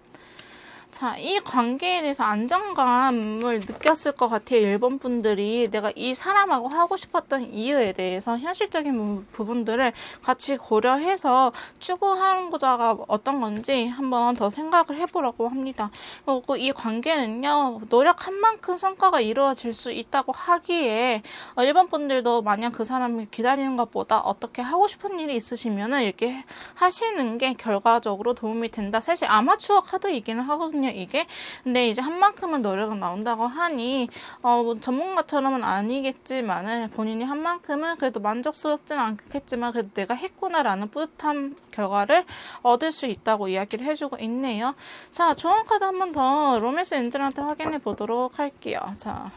자, 이 관계에 대해서 안정감을 느꼈을 것 같아요. 1번 분들이 내가 이 사람하고 하고 싶었던 이유에 대해서 현실적인 부분들을 같이 고려해서 추구하고자가 어떤 건지 한번 더 생각을 해보라고 합니다. 그리고 이 관계는요, 노력한 만큼 성과가 이루어질 수 있다고 하기에 1번 분들도 만약 그 사람이 기다리는 것보다 어떻게 하고 싶은 일이 있으시면은 이렇게 하시는 게 결과적으로 도움이 된다. 사실 아마추어 카드이기는 하거든요. 이게 근데 이제 한 만큼은 노력은 나온다고 하니 뭐 전문가처럼은 아니겠지만은 본인이 한 만큼은 그래도 만족스럽지는 않겠지만 그래도 내가 했구나라는 뿌듯한 결과를 얻을 수 있다고 이야기를 해주고 있네요. 자, 조언 카드 한 번 더 로맨스 엔젤한테 확인해 보도록 할게요. 자.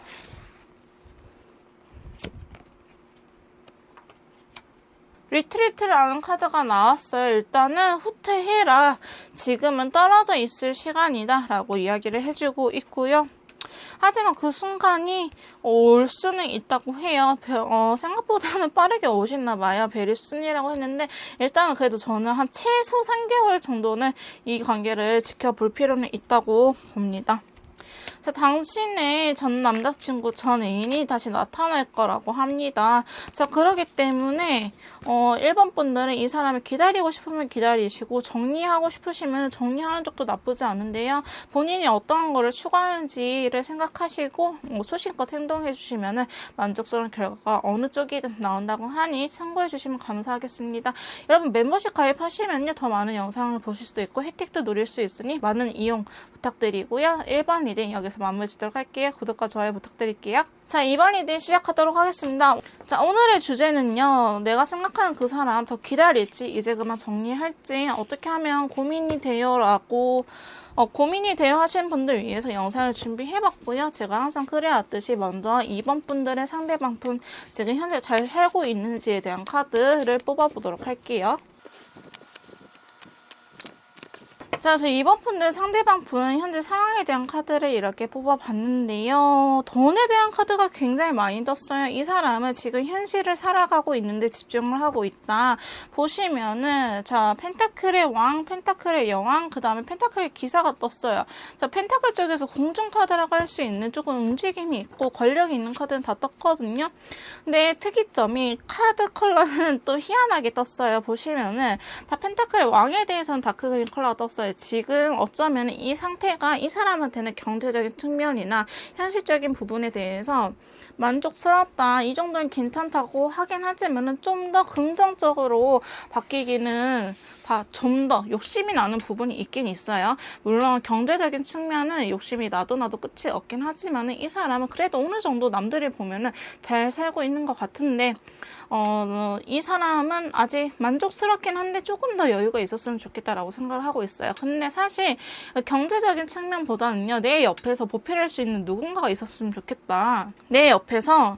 리트리트라는 카드가 나왔어요. 일단은 후퇴해라. 지금은 떨어져 있을 시간이다. 라고 이야기를 해주고 있고요. 하지만 그 순간이 올 수는 있다고 해요. 생각보다는 빠르게 오시나 봐요. 베리순이라고 했는데 일단은 그래도 저는 한 최소 3개월 정도는 이 관계를 지켜볼 필요는 있다고 봅니다. 자, 당신의 전 남자친구, 전 애인이 다시 나타날 거라고 합니다. 자, 그러기 때문에 1번 분들은 이 사람을 기다리고 싶으면 기다리시고 정리하고 싶으시면 정리하는 쪽도 나쁘지 않은데요. 본인이 어떤 거를 추구하는지를 생각하시고 소신껏 행동해 주시면 만족스러운 결과가 어느 쪽이든 나온다고 하니 참고해 주시면 감사하겠습니다. 여러분 멤버십 가입하시면요 더 많은 영상을 보실 수도 있고 혜택도 누릴 수 있으니 많은 이용 부탁드리고요. 1번 리딩 여기서 마무리 짓도록 할게요. 구독과 좋아요 부탁드릴게요. 자, 2번 리딩 시작하도록 하겠습니다. 자, 오늘의 주제는요. 내가 생각하는 그 사람 더 기다릴지 이제 그만 정리할지 어떻게 하면 고민이 돼요라고 고민이 돼요 하시는 분들 위해서 영상을 준비해봤고요. 제가 항상 그래왔듯이 먼저 2번 분들의 상대방 분 지금 현재 잘 살고 있는지에 대한 카드를 뽑아보도록 할게요. 자, 저 2번 분들 상대방 분 현재 상황에 대한 카드를 이렇게 뽑아봤는데요. 돈에 대한 카드가 굉장히 많이 떴어요. 이 사람은 지금 현실을 살아가고 있는데 집중을 하고 있다. 보시면은 자, 펜타클의 왕, 펜타클의 여왕, 그 다음에 펜타클의 기사가 떴어요. 자, 펜타클 쪽에서 공중 카드라고 할 수 있는 조금 움직임이 있고 권력이 있는 카드는 다 떴거든요. 근데 특이점이 카드 컬러는 또 희한하게 떴어요. 보시면은 다 펜타클의 왕에 대해서는 다크그린 컬러가 떴어요. 지금 어쩌면 이 상태가 이 사람한테는 경제적인 측면이나 현실적인 부분에 대해서 만족스럽다, 이 정도는 괜찮다고 하긴 하지만은 좀 더 긍정적으로 바뀌기는 좀 더 욕심이 나는 부분이 있긴 있어요. 물론 경제적인 측면은 욕심이 나도 끝이 없긴 하지만은 이 사람은 그래도 어느 정도 남들이 보면은 잘 살고 있는 것 같은데 이 사람은 아직 만족스럽긴 한데 조금 더 여유가 있었으면 좋겠다라고 생각을 하고 있어요. 근데 사실 경제적인 측면보다는요, 내 옆에서 보필할 수 있는 누군가가 있었으면 좋겠다. 내 옆에서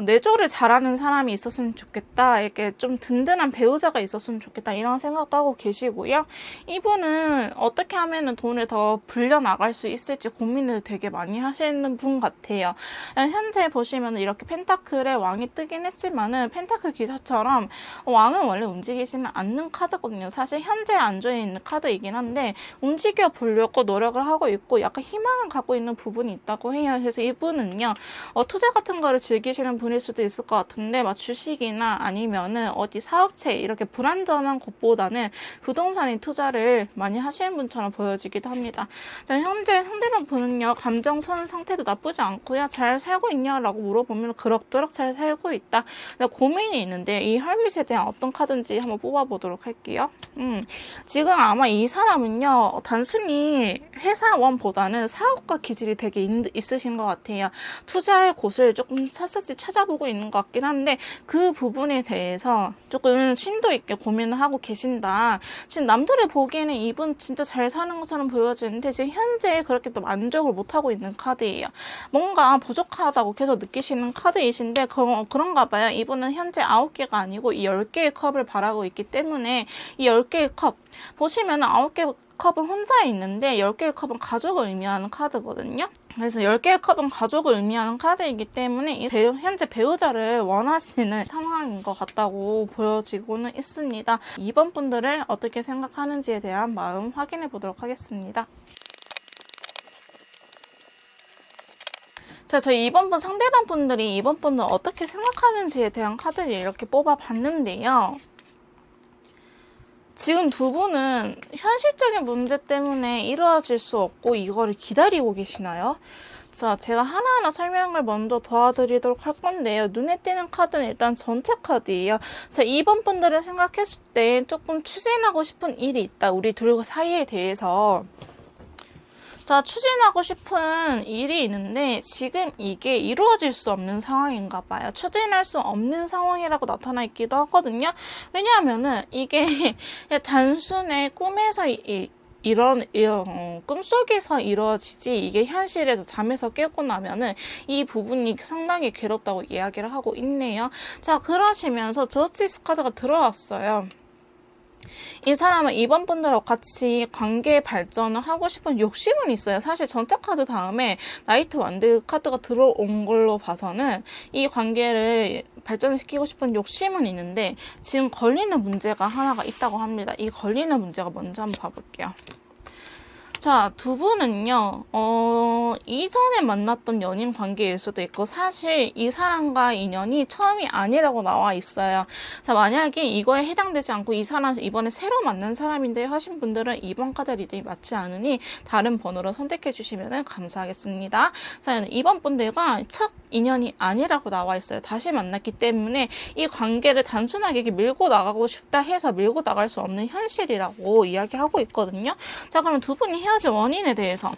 내조를 잘하는 사람이 있었으면 좋겠다. 이렇게 좀 든든한 배우자가 있었으면 좋겠다. 이런 생각도 하고 계시고요. 이분은 어떻게 하면 돈을 더 불려나갈 수 있을지 고민을 되게 많이 하시는 분 같아요. 현재 보시면 이렇게 펜타클의 왕이 뜨긴 했지만은 펜타클 기사처럼 왕은 원래 움직이지는 않는 카드거든요. 사실 현재 안조에 있는 카드이긴 한데 움직여 보려고 노력을 하고 있고 약간 희망을 갖고 있는 부분이 있다고 해요. 그래서 이분은요. 투자 같은 거를 즐기시는 분일 수도 있을 것 같은데 주식이나 아니면은 어디 사업체 이렇게 불안전한 것보다는 부동산에 투자를 많이 하시는 분처럼 보여지기도 합니다. 자, 현재 상대방 분은요. 감정선 상태도 나쁘지 않고요. 잘 살고 있냐라고 물어보면 그럭저럭 잘 살고 있다. 고민이 있는데 이 헐밋에 대한 어떤 카드인지 한번 뽑아보도록 할게요. 지금 아마 이 사람은요. 단순히 회사원보다는 사업가 기질이 되게 있으신 것 같아요. 투자할 곳을 조금 샅샅이 찾아보고 있는 것 같긴 한데 그 부분에 대해서 조금 심도 있게 고민을 하고 계신다. 지금 남들이 보기에는 이분 진짜 잘 사는 것처럼 보여지는데 지금 현재 그렇게 또 만족을 못하고 있는 카드예요. 뭔가 부족하다고 계속 느끼시는 카드이신데 그런가 봐요. 이분은 현재 9개가 아니고 이 10개의 컵을 바라고 있기 때문에 이 10개의 컵 보시면 9개 컵은 혼자 있는데 10개의 컵은 가족을 의미하는 카드거든요. 그래서 10개의 컵은 가족을 의미하는 카드이기 때문에 현재 배우자를 원하시는 상황인 것 같다고 보여지고는 있습니다. 2번 분들을 어떻게 생각하는지에 대한 마음 확인해 보도록 하겠습니다. 자, 저희 2번 분 상대방 분들이 2번 분을 어떻게 생각하는지에 대한 카드를 이렇게 뽑아봤는데요. 지금 두 분은 현실적인 문제 때문에 이루어질 수 없고 이거를 기다리고 계시나요? 자, 제가 하나하나 설명을 먼저 도와드리도록 할 건데요. 눈에 띄는 카드는 일단 전체 카드예요. 자, 2번 분들을 생각했을 때 조금 추진하고 싶은 일이 있다. 우리 둘 사이에 대해서. 자, 추진하고 싶은 일이 있는데 지금 이게 이루어질 수 없는 상황인가 봐요. 추진할 수 없는 상황이라고 나타나 있기도 하거든요. 왜냐하면은 이게 단순히 꿈에서 꿈속에서 이루어지지 이게 현실에서 잠에서 깨고 나면은 이 부분이 상당히 괴롭다고 이야기를 하고 있네요. 자, 그러시면서 저스티스 카드가 들어왔어요. 이 사람은 2번 분들하고 같이 관계 발전을 하고 싶은 욕심은 있어요. 사실 전체 카드 다음에 나이트 완드 카드가 들어온 걸로 봐서는 이 관계를 발전시키고 싶은 욕심은 있는데 지금 걸리는 문제가 하나가 있다고 합니다. 이 걸리는 문제가 뭔지 한번 봐볼게요. 자, 두 분은요, 이전에 만났던 연인 관계일 수도 있고, 사실 이 사람과 인연이 처음이 아니라고 나와 있어요. 자, 만약에 이거에 해당되지 않고 이 사람, 이번에 새로 만난 사람인데 하신 분들은 이번 카드 리딩이 맞지 않으니 다른 번호로 선택해 주시면 감사하겠습니다. 자, 이번 분들과 첫 인연이 아니라고 나와 있어요. 다시 만났기 때문에 이 관계를 단순하게 이렇게 밀고 나가고 싶다 해서 밀고 나갈 수 없는 현실이라고 이야기하고 있거든요. 자, 그럼 두 분이 헤어진 원인에 대해서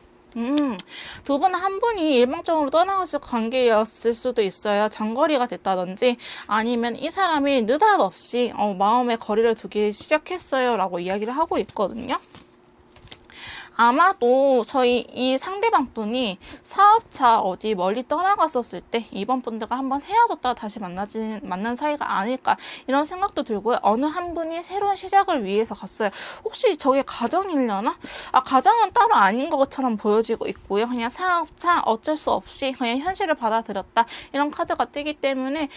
두 분 한 분이 일방적으로 떠나갔을 관계였을 수도 있어요. 장거리가 됐다든지 아니면 이 사람이 느닷없이 마음의 거리를 두기 시작했어요 라고 이야기를 하고 있거든요. 아마도 저희 이 상대방 분이 사업차 어디 멀리 떠나갔었을 때 이번 분들과 한번 헤어졌다가 다시 만난 사이가 아닐까 이런 생각도 들고요. 어느 한 분이 새로운 시작을 위해서 갔어요. 혹시 저게 가정이려나? 가정은 따로 아닌 것처럼 보여지고 있고요. 그냥 사업차 어쩔 수 없이 그냥 현실을 받아들였다 이런 카드가 뜨기 때문에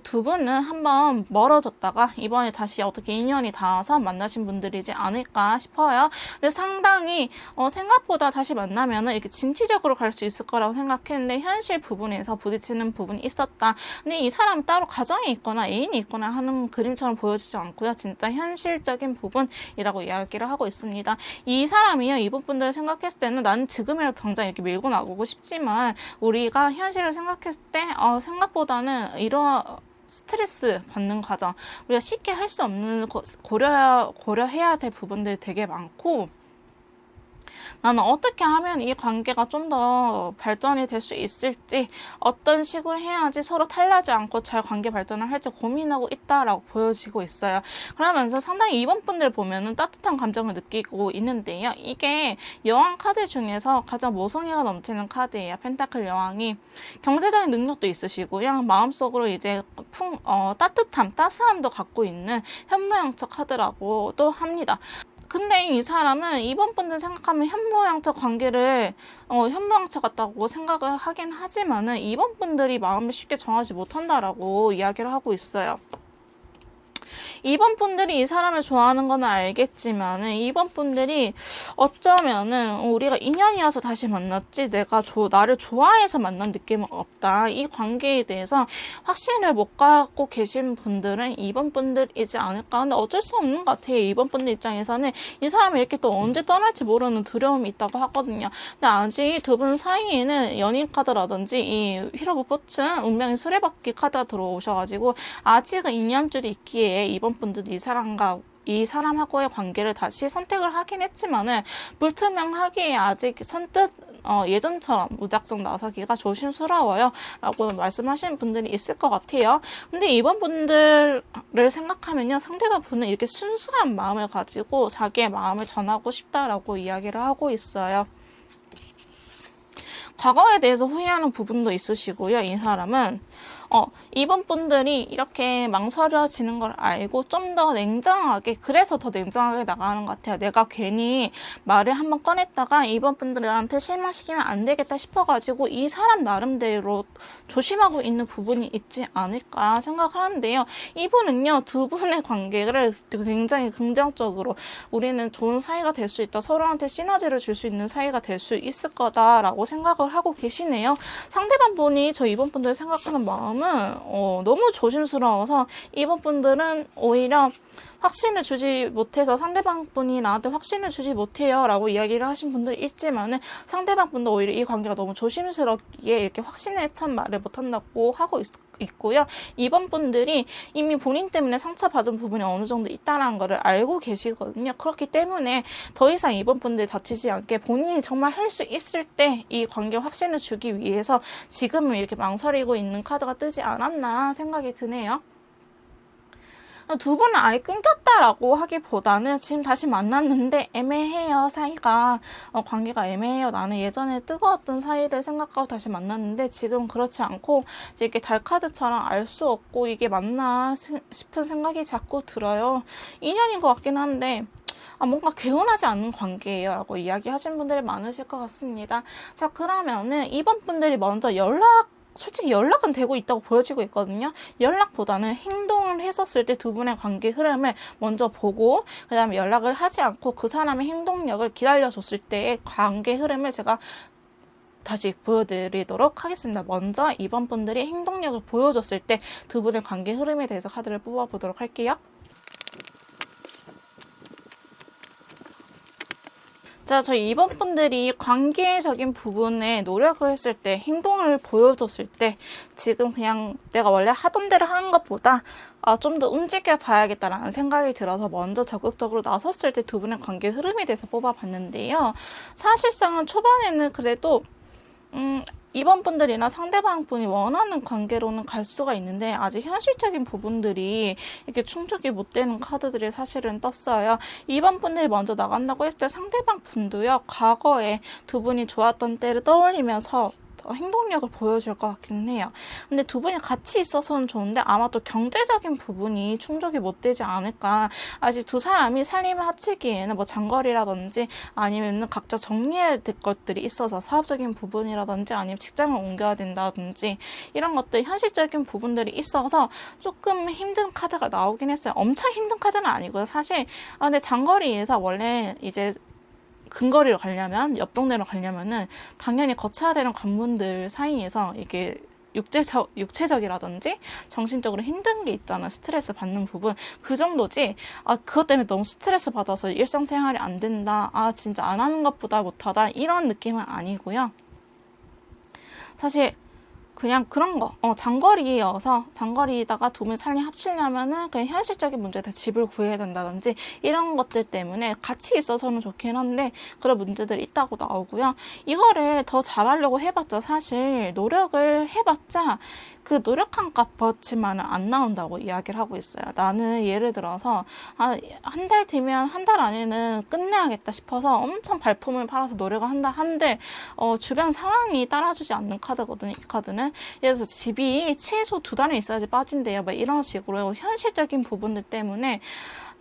두 분은 한번 멀어졌다가 이번에 다시 어떻게 인연이 닿아서 만나신 분들이지 않을까 싶어요. 근데 상당히 생각보다 다시 만나면은 이렇게 진취적으로 갈 수 있을 거라고 생각했는데 현실 부분에서 부딪히는 부분이 있었다. 근데 이 사람이 따로 가정이 있거나 애인이 있거나 하는 그림처럼 보여지지 않고요. 진짜 현실적인 부분이라고 이야기를 하고 있습니다. 이 사람이요. 이분 분들을 생각했을 때는 나는 지금이라도 당장 이렇게 밀고 나가고 싶지만 우리가 현실을 생각했을 때 생각보다는 이런 스트레스 받는 과정 우리가 쉽게 할 수 없는 고려해야 될 부분들이 되게 많고 나는 어떻게 하면 이 관계가 좀 더 발전이 될 수 있을지 어떤 식으로 해야지 서로 탈나지 않고 잘 관계 발전을 할지 고민하고 있다라고 보여지고 있어요. 그러면서 상당히 이번 분들 보면은 따뜻한 감정을 느끼고 있는데요. 이게 여왕 카드 중에서 가장 모성애가 넘치는 카드예요. 펜타클 여왕이 경제적인 능력도 있으시고요. 마음속으로 이제 따스함도 갖고 있는 현모양처 카드라고도 합니다. 근데 이 사람은 이번 분들 생각하면 현모양처 관계를 현모양처 같다고 생각을 하긴 하지만은 이번 분들이 마음을 쉽게 정하지 못한다라고 이야기를 하고 있어요. 이번 분들이 이 사람을 좋아하는 건 알겠지만은 이번 분들이 어쩌면은 우리가 인연이어서 다시 만났지 내가 나를 좋아해서 만난 느낌은 없다. 이 관계에 대해서 확신을 못 갖고 계신 분들은 이번 분들이지 않을까. 근데 어쩔 수 없는 것 같아요. 이번 분들 입장에서는 이 사람이 이렇게 또 언제 떠날지 모르는 두려움이 있다고 하거든요. 근데 아직 두 분 사이에는 연인 카드라든지 이 휠 오브 포춘 운명의 수레바퀴 카드가 들어오셔가지고 아직은 인연줄이 있기에 이번 분들도 이 사람하고의 관계를 다시 선택을 하긴 했지만은 불투명하기에 아직 선뜻 예전처럼 무작정 나서기가 조심스러워요 라고 말씀하시는 분들이 있을 것 같아요. 근데 이번 분들을 생각하면요 상대방 분은 이렇게 순수한 마음을 가지고 자기의 마음을 전하고 싶다라고 이야기를 하고 있어요. 과거에 대해서 후회하는 부분도 있으시고요. 이 사람은 이번 분들이 이렇게 망설여지는 걸 알고 좀 더 냉정하게 그래서 더 냉정하게 나가는 것 같아요. 내가 괜히 말을 한번 꺼냈다가 이번 분들한테 실망시키면 안 되겠다 싶어가지고 이 사람 나름대로 조심하고 있는 부분이 있지 않을까 생각하는데요. 이분은요 두 분의 관계를 굉장히 긍정적으로 우리는 좋은 사이가 될 수 있다. 서로한테 시너지를 줄 수 있는 사이가 될 수 있을 거다라고 생각을 하고 계시네요. 상대방 분이 이번 분들 생각하는 마음은 너무 조심스러워서 이번 분들은 오히려 확신을 주지 못해서 상대방 분이 나한테 확신을 주지 못해요 라고 이야기를 하신 분들이 있지만은 상대방 분도 오히려 이 관계가 너무 조심스럽게 이렇게 확신에 찬 말을 못한다고 하고 있고요. 이번 분들이 이미 본인 때문에 상처받은 부분이 어느 정도 있다는 거를 알고 계시거든요. 그렇기 때문에 더 이상 이번 분들이 다치지 않게 본인이 정말 할 수 있을 때 이 관계 확신을 주기 위해서 지금은 이렇게 망설이고 있는 카드가 뜨지 않았나 생각이 드네요. 두 분은 아예 끊겼다라고 하기보다는 지금 다시 만났는데 애매해요. 사이가 관계가 애매해요. 나는 예전에 뜨거웠던 사이를 생각하고 다시 만났는데 지금 그렇지 않고 이렇게 달카드처럼 알 수 없고 이게 맞나 싶은 생각이 자꾸 들어요. 인연인 것 같긴 한데 뭔가 개운하지 않은 관계예요 라고 이야기하신 분들이 많으실 것 같습니다. 자, 그러면은 이번 분들이 먼저 연락 솔직히 연락은 되고 있다고 보여지고 있거든요. 연락보다는 행동을 했었을 때 두 분의 관계 흐름을 먼저 보고 그 다음에 연락을 하지 않고 그 사람의 행동력을 기다려줬을 때의 관계 흐름을 제가 다시 보여드리도록 하겠습니다. 먼저 이번 분들이 행동력을 보여줬을 때 두 분의 관계 흐름에 대해서 카드를 뽑아보도록 할게요. 자, 저희 이번 분들이 관계적인 부분에 노력을 했을 때, 행동을 보여줬을 때, 지금 그냥 내가 원래 하던 대로 하는 것보다 좀 더 움직여 봐야겠다라는 생각이 들어서 먼저 적극적으로 나섰을 때 두 분의 관계 흐름에 대해서 뽑아봤는데요. 사실상은 초반에는 그래도 이번 분들이나 상대방 분이 원하는 관계로는 갈 수가 있는데 아직 현실적인 부분들이 이렇게 충족이 못 되는 카드들이 사실은 떴어요. 이번 분들이 먼저 나간다고 했을 때 상대방 분도요, 과거에 두 분이 좋았던 때를 떠올리면서 행동력을 보여줄 것 같기는 해요. 근데 두 분이 같이 있어서는 좋은데 아마 또 경제적인 부분이 충족이 못 되지 않을까. 아직 두 사람이 살림을 합치기에는 뭐 장거리라든지 아니면 각자 정리해야 될 것들이 있어서 사업적인 부분이라든지 아니면 직장을 옮겨야 된다든지 이런 것들 현실적인 부분들이 있어서 조금 힘든 카드가 나오긴 했어요. 엄청 힘든 카드는 아니고요. 사실 근데 장거리에서 원래 이제 근거리로 가려면, 옆 동네로 가려면은 당연히 거쳐야 되는 관문들 사이에서 이게 육체적이라든지 정신적으로 힘든 게 있잖아. 스트레스 받는 부분. 그 정도지. 그것 때문에 너무 스트레스 받아서 일상생활이 안 된다. 진짜 안 하는 것보다 못하다. 이런 느낌은 아니고요. 사실 그냥 그런 거, 장거리여서, 장거리에다가 두 분 살림 합치려면은 그냥 현실적인 문제다 집을 구해야 된다든지 이런 것들 때문에 같이 있어서는 좋긴 한데 그런 문제들이 있다고 나오고요. 이거를 더 잘하려고 해봤자 사실 노력을 해봤자 그 노력한 값어치만은 안 나온다고 이야기를 하고 있어요. 나는 예를 들어서 한 달 뒤면 한 달 안에는 끝내야겠다 싶어서 엄청 발품을 팔아서 노력을 한다 한데 주변 상황이 따라주지 않는 카드거든요. 이 카드는 예를 들어서 집이 최소 2달은 있어야지 빠진대요. 막 이런 식으로 현실적인 부분들 때문에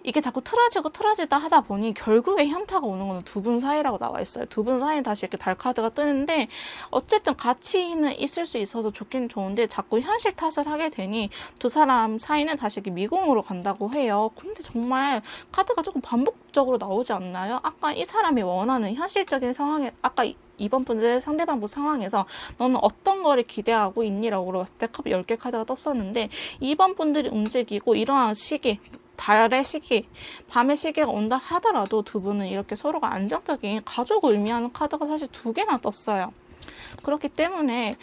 이게 자꾸 틀어지다 하다 보니 결국에 현타가 오는 거는 두 분 사이라고 나와 있어요. 두 분 사이에 다시 이렇게 달 카드가 뜨는데 어쨌든 가치는 있을 수 있어서 좋긴 좋은데 자꾸 현실 탓을 하게 되니 두 사람 사이는 다시 이렇게 미궁으로 간다고 해요. 근데 정말 카드가 조금 반복적으로 나오지 않나요? 아까 이 사람이 원하는 현실적인 상황에 아까 이번 분들 상대방 분 상황에서 너는 어떤 거를 기대하고 있니라고 물어봤을 때 10개 카드가 떴었는데 이번 분들이 움직이고 이러한 시기 달의 시기, 밤의 시기가 온다 하더라도 두 분은 이렇게 서로가 안정적인 가족을 의미하는 카드가 사실 2개나 떴어요. 그렇기 때문에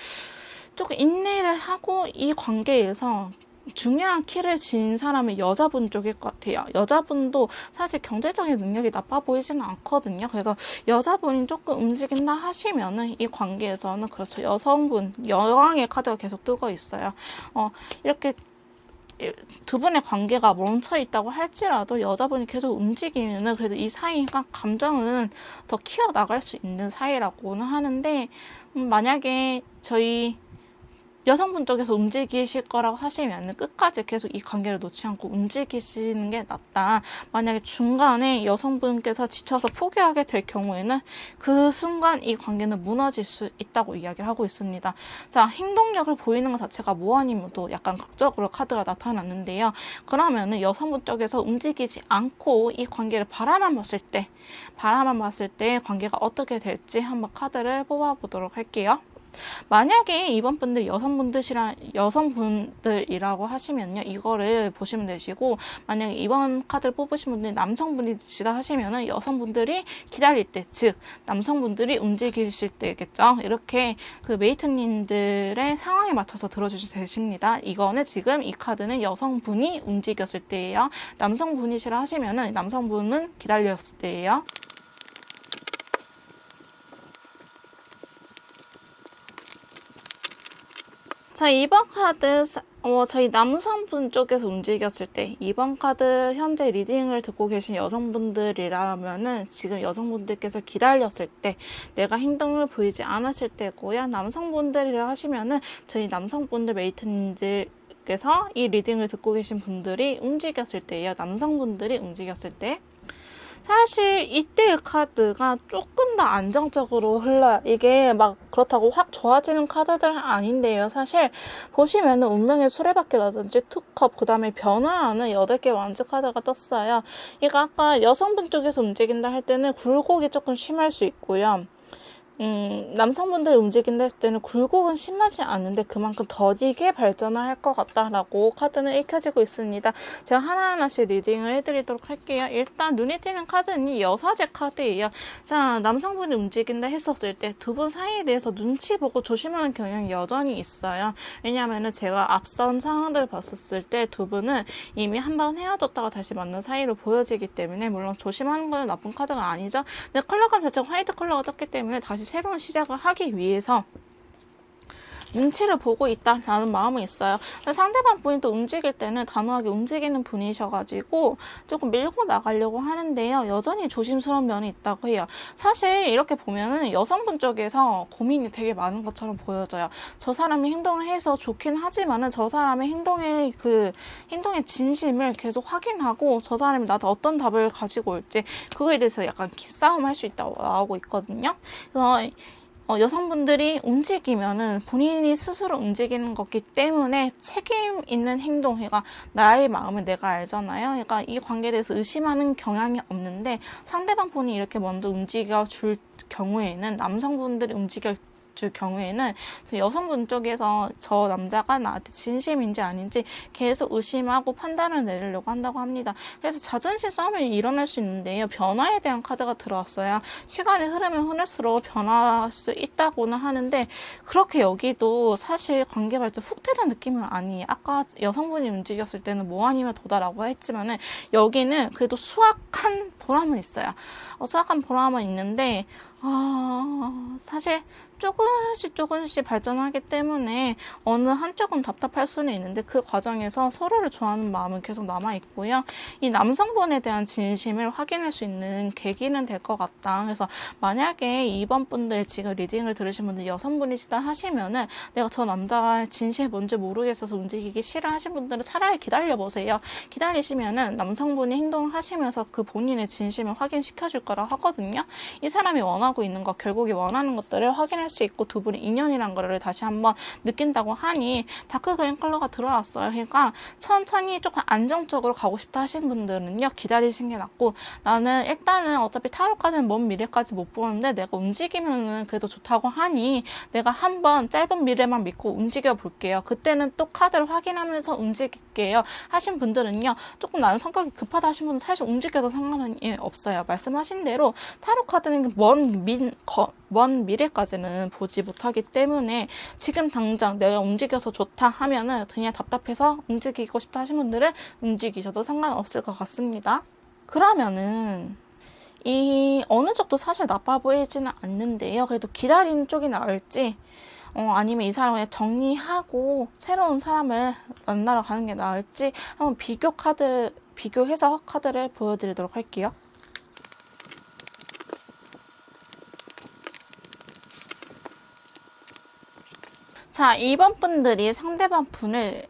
조금 인내를 하고 이 관계에서 중요한 키를 지닌 사람은 여자분 쪽일 것 같아요. 여자분도 사실 경제적인 능력이 나빠 보이지는 않거든요. 그래서 여자분이 조금 움직인다 하시면은 이 관계에서는 그렇죠. 여성분, 여왕의 카드가 계속 뜨고 있어요. 이렇게 두 분의 관계가 멈춰 있다고 할지라도 여자분이 계속 움직이면은 그래도 이 사이가 감정은 더 키워 나갈 수 있는 사이라고는 하는데 만약에 저희 여성분 쪽에서 움직이실 거라고 하시면 끝까지 계속 이 관계를 놓지 않고 움직이시는 게 낫다. 만약에 중간에 여성분께서 지쳐서 포기하게 될 경우에는 그 순간 이 관계는 무너질 수 있다고 이야기를 하고 있습니다. 자, 행동력을 보이는 것 자체가 모아님도 약간 극적으로 카드가 나타났는데요. 그러면은 여성분 쪽에서 움직이지 않고 이 관계를 바라만 봤을 때 관계가 어떻게 될지 한번 카드를 뽑아보도록 할게요. 만약에 이번 분들 여성분들이라고 하시면요, 이거를 보시면 되시고, 만약에 이번 카드를 뽑으신 분들이 남성분이시다 하시면은 여성분들이 기다릴 때, 즉 남성분들이 움직이실 때겠죠. 이렇게 그 메이트님들의 상황에 맞춰서 들어주셔도 되십니다. 이거는 지금 이 카드는 여성분이 움직였을 때예요. 남성분이시라 하시면은 남성분은 기다렸을 때예요. 자, 이번 카드 저희 남성분 쪽에서 움직였을 때 이번 카드 현재 리딩을 듣고 계신 여성분들이라면은 지금 여성분들께서 기다렸을 때 내가 행동을 보이지 않았을 때고요. 남성분들이라 하시면은 저희 남성분들 메이트님들께서 이 리딩을 듣고 계신 분들이 움직였을 때예요. 남성분들이 움직였을 때. 사실 이때의 카드가 조금 더 안정적으로 흘러요. 이게 막 그렇다고 확 좋아지는 카드들은 아닌데요. 사실 보시면은 운명의 수레바퀴라든지 투컵, 그 다음에 변화하는 8개 왕즈 카드가 떴어요. 이거 아까 여성분 쪽에서 움직인다 할 때는 굴곡이 조금 심할 수 있고요. 남성분들이 움직인다 했을 때는 굴곡은 심하지 않은데 그만큼 더디게 발전을 할 것 같다라고 카드는 읽혀지고 있습니다. 제가 하나하나씩 리딩을 해드리도록 할게요. 일단 눈에 띄는 카드는 여사제 카드예요. 자, 남성분이 움직인다 했었을 때 두 분 사이에 대해서 눈치 보고 조심하는 경향이 여전히 있어요. 왜냐하면 제가 앞선 상황들을 봤었을 때 두 분은 이미 한 번 헤어졌다가 다시 만난 사이로 보여지기 때문에 물론 조심하는 건 나쁜 카드가 아니죠. 근데 컬러감 자체가 화이트 컬러가 떴기 때문에 다시 새로운 시작을 하기 위해서 눈치를 보고 있다라는 마음은 있어요. 상대방 분이 또 움직일 때는 단호하게 움직이는 분이셔가지고 조금 밀고 나가려고 하는데요. 여전히 조심스러운 면이 있다고 해요. 사실 이렇게 보면은 여성분 쪽에서 고민이 되게 많은 것처럼 보여져요. 저 사람이 행동을 해서 좋긴 하지만은 저 사람의 행동의 진심을 계속 확인하고 저 사람이 나한테 어떤 답을 가지고 올지 그거에 대해서 약간 기싸움 할 수 있다고 나오고 있거든요. 그래서 여성분들이 움직이면은 본인이 스스로 움직이는 거기 때문에 책임 있는 행동, 그러니까 나의 마음을 내가 알잖아요. 그러니까 이 관계에 대해서 의심하는 경향이 없는데 상대방 분이 이렇게 먼저 움직여 줄 경우에는 남성분들이 움직여 줄 경우에는 여성분 쪽에서 저 남자가 나한테 진심인지 아닌지 계속 의심하고 판단을 내리려고 한다고 합니다. 그래서 자존심 싸움이 일어날 수 있는데요. 변화에 대한 카드가 들어왔어요. 시간이 흐르면 흐를수록 변화할 수 있다고는 하는데 그렇게 여기도 사실 관계 발전 훅 되는 느낌은 아니에요. 아까 여성분이 움직였을 때는 뭐 아니면 도다라고 했지만은 여기는 그래도 수확한 보람은 있어요. 수확한 보람은 있는데 사실 조금씩 발전하기 때문에 어느 한쪽은 답답할 수는 있는데 그 과정에서 서로를 좋아하는 마음은 계속 남아있고요. 이 남성분에 대한 진심을 확인할 수 있는 계기는 될 것 같다. 그래서 만약에 이번 분들 지금 리딩을 들으신 분들 여성분이시다 하시면은 내가 저 남자가 진심이 뭔지 모르겠어서 움직이기 싫어 하신 분들은 차라리 기다려보세요. 기다리시면은 남성분이 행동을 하시면서 그 본인의 진심을 확인시켜줄 거라 하거든요. 이 사람이 원하고 있는 것, 결국에 원하는 것들을 확인할 수 있고 두 분이 인연이란 거를 다시 한번 느낀다고 하니 다크 그린 컬러가 들어왔어요. 그러니까 천천히 조금 안정적으로 가고 싶다 하신 분들은요. 기다리시는 게 낫고 나는 일단은 어차피 타로 카드는 먼 미래까지 못 보는데 내가 움직이면은 그래도 좋다고 하니 내가 한번 짧은 미래만 믿고 움직여 볼게요. 그때는 또 카드를 확인하면서 움직일게요. 하신 분들은요. 조금 나는 성격이 급하다 하신 분은 사실 움직여도 상관은 없어요. 말씀하신 대로 타로 카드는 먼 미래까지는 보지 못하기 때문에 지금 당장 내가 움직여서 좋다 하면은 그냥 답답해서 움직이고 싶다 하신 분들은 움직이셔도 상관없을 것 같습니다. 그러면은 이 어느 쪽도 사실 나빠 보이지는 않는데요. 그래도 기다리는 쪽이 나을지 아니면 이 사람을 정리하고 새로운 사람을 만나러 가는 게 나을지 한번 비교해서 카드를 보여드리도록 할게요. 자, 2번 분들이 상대방 분을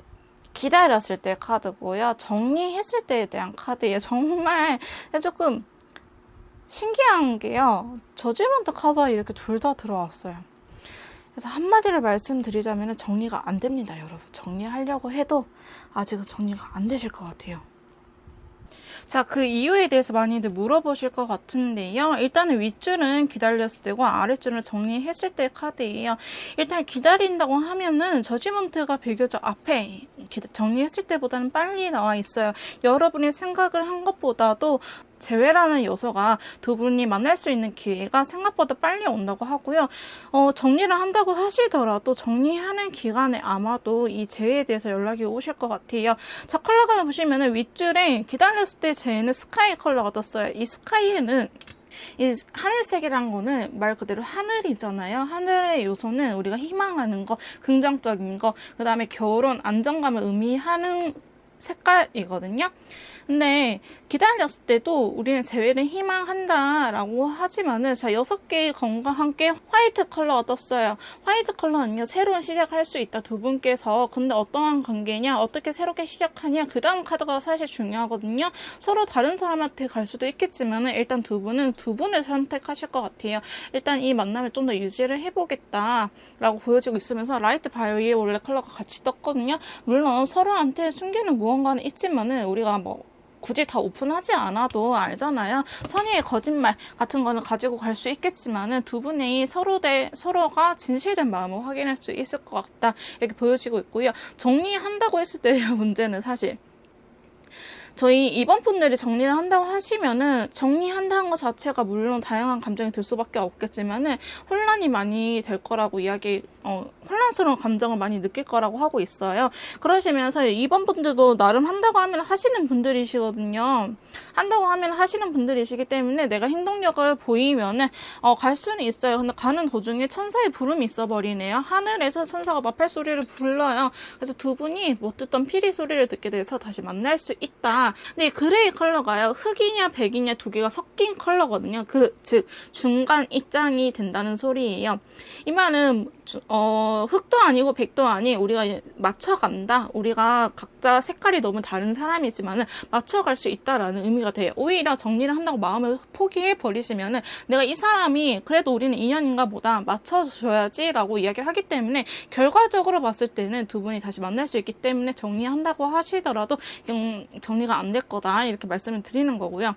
기다렸을 때 카드고요. 정리했을 때에 대한 카드예요. 정말 조금 신기한 게요. 저지먼트 카드가 이렇게 둘 다 들어왔어요. 그래서 한마디로 말씀드리자면 정리가 안 됩니다, 여러분. 정리하려고 해도 아직은 정리가 안 되실 것 같아요. 자, 그 이유에 대해서 많이들 물어보실 것 같은데요. 일단은 윗줄은 기다렸을 때고 아랫줄은 정리했을 때 카드예요. 일단 기다린다고 하면은 저지먼트가 비교적 앞에 정리했을 때보다는 빨리 나와 있어요. 여러분이 생각을 한 것보다도 재회라는 요소가 두 분이 만날 수 있는 기회가 생각보다 빨리 온다고 하고요. 정리를 한다고 하시더라도 정리하는 기간에 아마도 이 재회에 대해서 연락이 오실 것 같아요. 자, 컬러감을 보시면은 윗줄에 기다렸을 때 재회는 스카이 컬러가 떴어요. 이 스카이에는 이 하늘색이란 거는 말 그대로 하늘이잖아요. 하늘의 요소는 우리가 희망하는 거, 긍정적인 거, 그 다음에 결혼, 안정감을 의미하는 색깔이거든요. 근데 기다렸을 때도 우리는 재회를 희망한다라고 하지만은 자 6개의 검과 함께 화이트 컬러가 떴어요. 화이트 컬러는요 새로운 시작할 수 있다 두 분께서. 근데 어떠한 관계냐, 어떻게 새롭게 시작하냐, 그 다음 카드가 사실 중요하거든요. 서로 다른 사람한테 갈 수도 있겠지만은 일단 두 분은 두 분을 선택하실 것 같아요. 일단 이 만남을 좀 더 유지를 해보겠다라고 보여지고 있으면서 라이트 바이오의 원래 컬러가 같이 떴거든요. 물론 서로한테 숨기는 무언가는 있지만은 우리가 뭐 굳이 다 오픈하지 않아도 알잖아요. 선의의 거짓말 같은 거는 가지고 갈 수 있겠지만은 두 분이 서로가 진실된 마음을 확인할 수 있을 것 같다. 이렇게 보여지고 있고요. 정리한다고 했을 때의 문제는 사실 저희 이번 분들이 정리를 한다고 하시면은 정리한다는 것 자체가 물론 다양한 감정이 들 수밖에 없겠지만은 혼란이 많이 될 거라고 혼란스러운 감정을 많이 느낄 거라고 하고 있어요. 그러시면서 이번 분들도 나름 한다고 하면 하시는 분들이시거든요. 한다고 하면 하시는 분들이시기 때문에 내가 행동력을 보이면은 갈 수는 있어요. 근데 가는 도중에 천사의 부름이 있어 버리네요. 하늘에서 천사가 나팔 소리를 불러요. 그래서 두 분이 못 듣던 피리 소리를 듣게 돼서 다시 만날 수 있다. 근데 이 그레이 컬러가요. 흑이냐 백이냐 두 개가 섞인 컬러거든요. 즉 중간 입장이 된다는 소리예요. 이 말은 흑도 아니고 백도 아닌 우리가 맞춰간다. 우리가 각자 색깔이 너무 다른 사람이지만은 맞춰갈 수 있다라는 의미가 돼요. 오히려 정리를 한다고 마음을 포기해 버리시면은 내가 이 사람이 그래도 우리는 인연인가 보다 맞춰줘야지라고 이야기를 하기 때문에 결과적으로 봤을 때는 두 분이 다시 만날 수 있기 때문에 정리한다고 하시더라도 정리가 안 될 거다 이렇게 말씀을 드리는 거고요.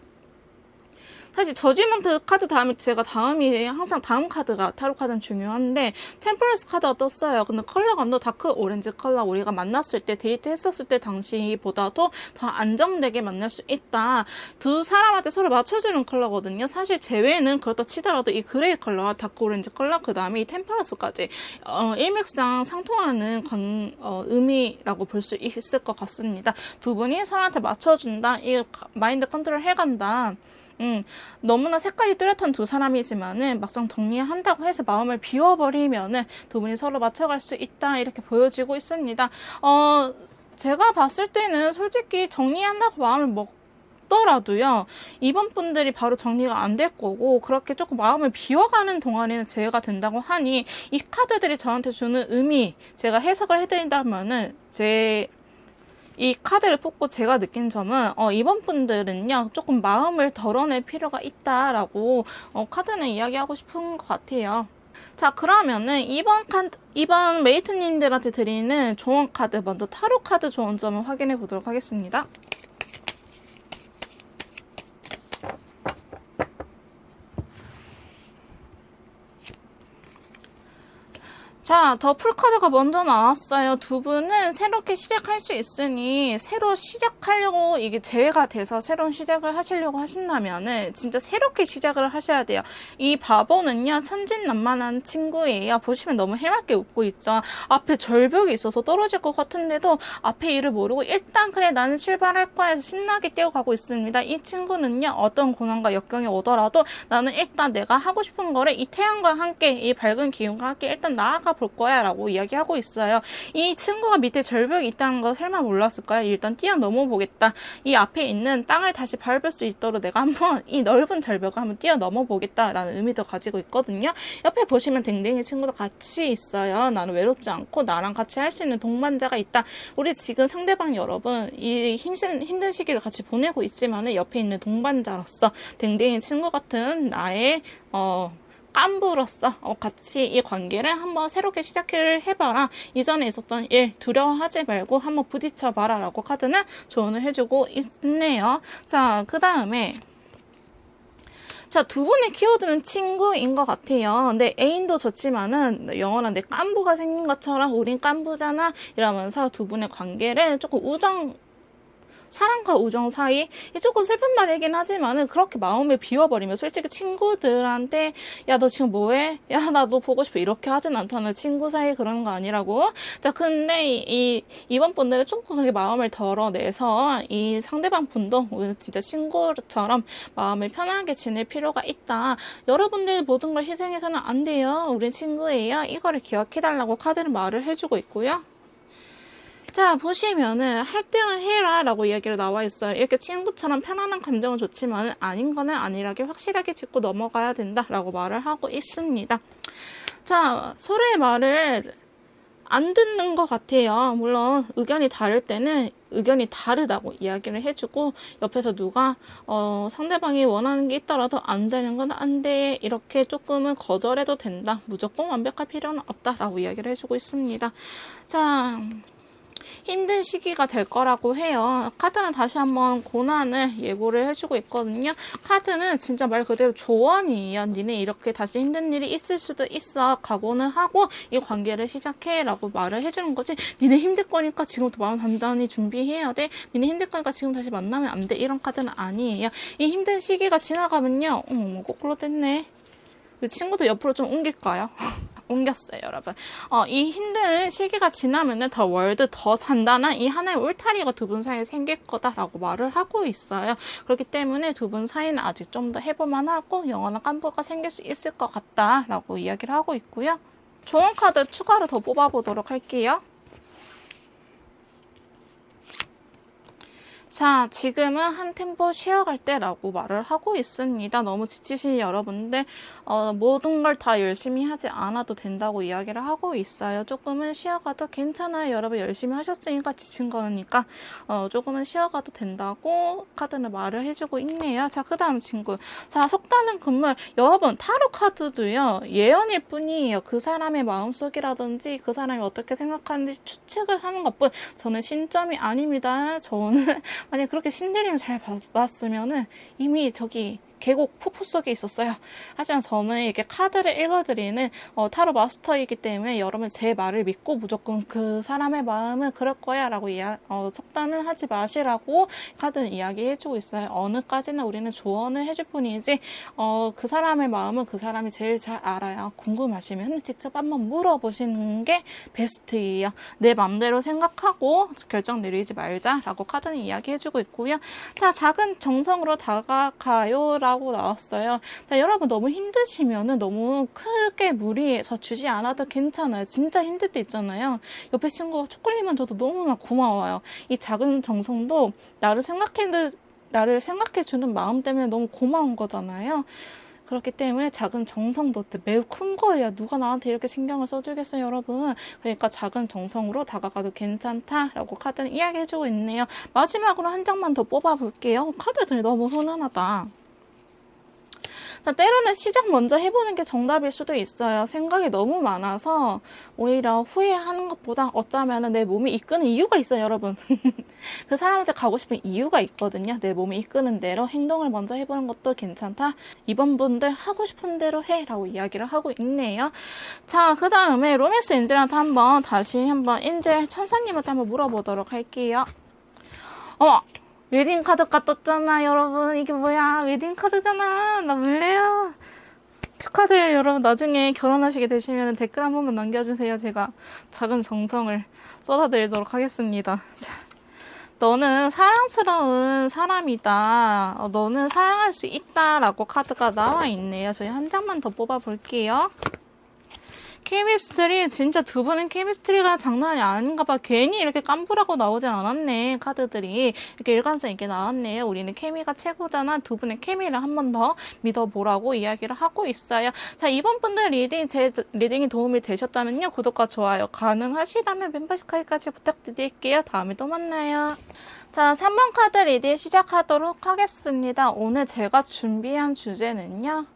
사실 저지먼트 카드 다음에 제가 다음이 항상 다음 카드가 타로 카드는 중요한데 템퍼런스 카드가 떴어요. 근데 컬러감도 다크 오렌지 컬러 우리가 만났을 때 데이트 했었을 때 당시보다도 더 안정되게 만날 수 있다. 두 사람한테 서로 맞춰주는 컬러거든요. 사실 제외는 그렇다 치더라도 이 그레이 컬러와 다크 오렌지 컬러 그 다음에 이 템퍼런스까지 일맥상 상통하는 의미라고 볼 수 있을 것 같습니다. 두 분이 서로한테 맞춰준다. 이 마인드 컨트롤 해간다. 너무나 색깔이 뚜렷한 두 사람이지만은 막상 정리한다고 해서 마음을 비워버리면은 두 분이 서로 맞춰갈 수 있다 이렇게 보여지고 있습니다. 제가 봤을 때는 솔직히 정리한다고 마음을 먹더라도요 이번 분들이 바로 정리가 안 될 거고 그렇게 조금 마음을 비워가는 동안에는 재해가 된다고 하니 이 카드들이 저한테 주는 의미 제가 해석을 해드린다면은 이 카드를 뽑고 제가 느낀 점은 이번 분들은요 조금 마음을 덜어낼 필요가 있다라고 카드는 이야기하고 싶은 것 같아요. 자 그러면은 이번 메이트님들한테 드리는 조언 카드 먼저 타로 카드 조언 점을 확인해 보도록 하겠습니다. 자, 더 풀카드가 먼저 나왔어요. 두 분은 새롭게 시작할 수 있으니 새로 시작하려고 이게 재회가 돼서 새로운 시작을 하시려고 하신다면은 진짜 새롭게 시작을 하셔야 돼요. 이 바보는요 천진난만한 친구예요. 보시면 너무 해맑게 웃고 있죠. 앞에 절벽이 있어서 떨어질 것 같은데도 앞에 일을 모르고 일단 그래 나는 출발할 거야 해서 신나게 뛰어가고 있습니다. 이 친구는요 어떤 고난과 역경이 오더라도 나는 일단 내가 하고 싶은 거를 이 태양과 함께 이 밝은 기운과 함께 일단 나아가 볼 거야 라고 이야기하고 있어요. 이 친구가 밑에 절벽이 있다는 거 설마 몰랐을까요? 일단 뛰어넘어 보겠다. 이 앞에 있는 땅을 다시 밟을 수 있도록 내가 한번 이 넓은 절벽을 한번 뛰어넘어 보겠다 라는 의미도 가지고 있거든요. 옆에 보시면 댕댕이 친구도 같이 있어요. 나는 외롭지 않고 나랑 같이 할 수 있는 동반자가 있다. 우리 지금 상대방 여러분 이 힘든 시기를 같이 보내고 있지만 옆에 있는 동반자로서 댕댕이 친구 같은 나의 깐부로서 같이 이 관계를 한번 새롭게 시작을 해봐라. 이전에 있었던 일 두려워하지 말고 한번 부딪혀봐라 라고 카드는 조언을 해주고 있네요. 자, 그 다음에 자, 두 분의 키워드는 친구인 것 같아요. 근데 애인도 좋지만은 영원한 내 깐부가 생긴 것처럼 우린 깐부잖아 이러면서 두 분의 관계를 조금 사랑과 우정 사이 조금 슬픈 말이긴 하지만은 그렇게 마음을 비워버리면 솔직히 친구들한테 야 너 지금 뭐해? 야 나 너 보고 싶어 이렇게 하진 않잖아요. 친구 사이 그러는 거 아니라고. 자 근데 이번 분들은 조금 그렇게 마음을 덜어내서 이 상대방 분도 진짜 친구처럼 마음을 편하게 지낼 필요가 있다. 여러분들 모든 걸 희생해서는 안 돼요. 우린 친구예요. 이거를 기억해달라고 카드는 말을 해주고 있고요. 자, 보시면은 할 때는 해라 라고 이야기가 나와 있어요. 이렇게 친구처럼 편안한 감정은 좋지만 아닌 거는 아니라게 확실하게 짚고 넘어가야 된다 라고 말을 하고 있습니다. 자, 서로의 말을 안 듣는 것 같아요. 물론 의견이 다를 때는 의견이 다르다고 이야기를 해주고, 옆에서 누가 상대방이 원하는 게 있더라도 안 되는 건 안 돼, 이렇게 조금은 거절해도 된다, 무조건 완벽할 필요는 없다 라고 이야기를 해주고 있습니다. 자, 힘든 시기가 될 거라고 해요. 카드는 다시 한번 고난을 예고를 해주고 있거든요. 카드는 진짜 말 그대로 조언이에요. 니네 이렇게 다시 힘든 일이 있을 수도 있어. 각오는 하고 이 관계를 시작해 라고 말을 해주는 거지, 니네 힘들 거니까 지금부터 마음 단단히 준비해야 돼, 니네 힘들 거니까 지금 다시 만나면 안 돼, 이런 카드는 아니에요. 이 힘든 시기가 지나가면요, 거꾸로 됐네. 친구도 옆으로 좀 옮길까요? 옮겼어요, 여러분. 이 힘든 시기가 지나면은 더 월드, 더 단단한 이 하나의 울타리가 두 분 사이에 생길 거다라고 말을 하고 있어요. 그렇기 때문에 두 분 사이는 아직 좀 더 해볼만하고 영원한 깜부가 생길 수 있을 것 같다라고 이야기를 하고 있고요. 좋은 카드 추가로 더 뽑아보도록 할게요. 자, 지금은 한 템포 쉬어갈 때라고 말을 하고 있습니다. 너무 지치신 여러분들, 모든 걸 다 열심히 하지 않아도 된다고 이야기를 하고 있어요. 조금은 쉬어가도 괜찮아요. 여러분 열심히 하셨으니까 지친 거니까 조금은 쉬어가도 된다고 카드는 말을 해주고 있네요. 자, 그 다음 친구. 자, 속다는 금물. 여러분, 타로 카드도요, 예언일 뿐이에요. 그 사람의 마음속이라든지 그 사람이 어떻게 생각하는지 추측을 하는 것뿐, 저는 신점이 아닙니다. 저는 만약 그렇게 신내림을 잘 받았으면은 이미 저기 계곡 폭포 속에 있었어요. 하지만 저는 이렇게 카드를 읽어드리는 타로 마스터이기 때문에 여러분 제 말을 믿고 무조건 그 사람의 마음은 그럴 거야 라고 속단은 하지 마시라고 카드는 이야기해주고 있어요. 어느까지나 우리는 조언을 해줄 뿐이지 그 사람의 마음은 그 사람이 제일 잘 알아요. 궁금하시면 직접 한번 물어보시는 게 베스트예요. 내 맘대로 생각하고 결정 내리지 말자 라고 카드는 이야기해주고 있고요. 자, 작은 정성으로 다가가요 라고 나왔어요. 자, 여러분 너무 힘드시면은 너무 크게 무리해서 주지 않아도 괜찮아요. 진짜 힘들 때 있잖아요. 옆에 친구가 초콜릿만 줘도 너무나 고마워요. 이 작은 정성도 나를 생각해주는 마음 때문에 너무 고마운 거잖아요. 그렇기 때문에 작은 정성도 매우 큰 거예요. 누가 나한테 이렇게 신경을 써주겠어요, 여러분. 그러니까 작은 정성으로 다가가도 괜찮다라고 카드는 이야기해주고 있네요. 마지막으로 한 장만 더 뽑아볼게요. 카드들이 너무 훈훈하다. 자, 때로는 시작 먼저 해보는 게 정답일 수도 있어요. 생각이 너무 많아서 오히려 후회하는 것보다 어쩌면 내 몸이 이끄는 이유가 있어요, 여러분. 그 사람한테 가고 싶은 이유가 있거든요. 내 몸이 이끄는 대로 행동을 먼저 해보는 것도 괜찮다. 이번 분들 하고 싶은 대로 해 라고 이야기를 하고 있네요. 자, 그 다음에 로맨스 엔젤한테 다시 한번 엔젤 천사님한테 한번 물어보도록 할게요. 웨딩 카드가 떴잖아, 여러분. 이게 뭐야? 웨딩 카드잖아. 나 몰래요. 축하드려요, 여러분. 나중에 결혼하시게 되시면 댓글 한 번만 남겨주세요. 제가 작은 정성을 쏟아드리도록 하겠습니다. 자, 너는 사랑스러운 사람이다. 너는 사랑할 수 있다. 라고 카드가 나와 있네요. 저희 한 장만 더 뽑아볼게요. 케미스트리, 진짜 두 분은 케미스트리가 장난이 아닌가 봐. 괜히 이렇게 깜부라고 나오진 않았네. 카드들이 이렇게 일관성 있게 나왔네요. 우리는 케미가 최고잖아. 두 분의 케미를 한 번 더 믿어보라고 이야기를 하고 있어요. 자, 이번 분들 제 리딩이 도움이 되셨다면요, 구독과 좋아요 가능하시다면 멤버십 가입까지 부탁드릴게요. 다음에 또 만나요. 자, 3번 카드 리딩 시작하도록 하겠습니다. 오늘 제가 준비한 주제는요,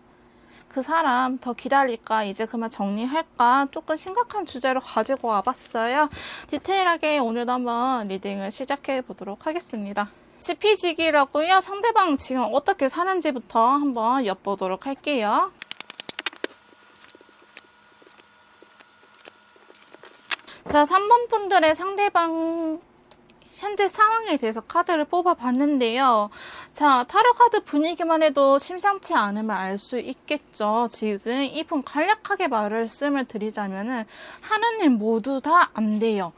그 사람 더 기다릴까, 이제 그만 정리할까, 조금 심각한 주제로 가지고 와봤어요. 디테일하게 오늘도 한번 리딩을 시작해 보도록 하겠습니다. 지피지기라고요. 상대방 지금 어떻게 사는지부터 한번 엿보도록 할게요. 자, 3번 분들의 상대방 현재 상황에 대해서 카드를 뽑아봤는데요. 자, 타로 카드 분위기만 해도 심상치 않음을 알 수 있겠죠. 지금 이분 간략하게 말씀을 드리자면은 하는 일 모두 다 안 돼요.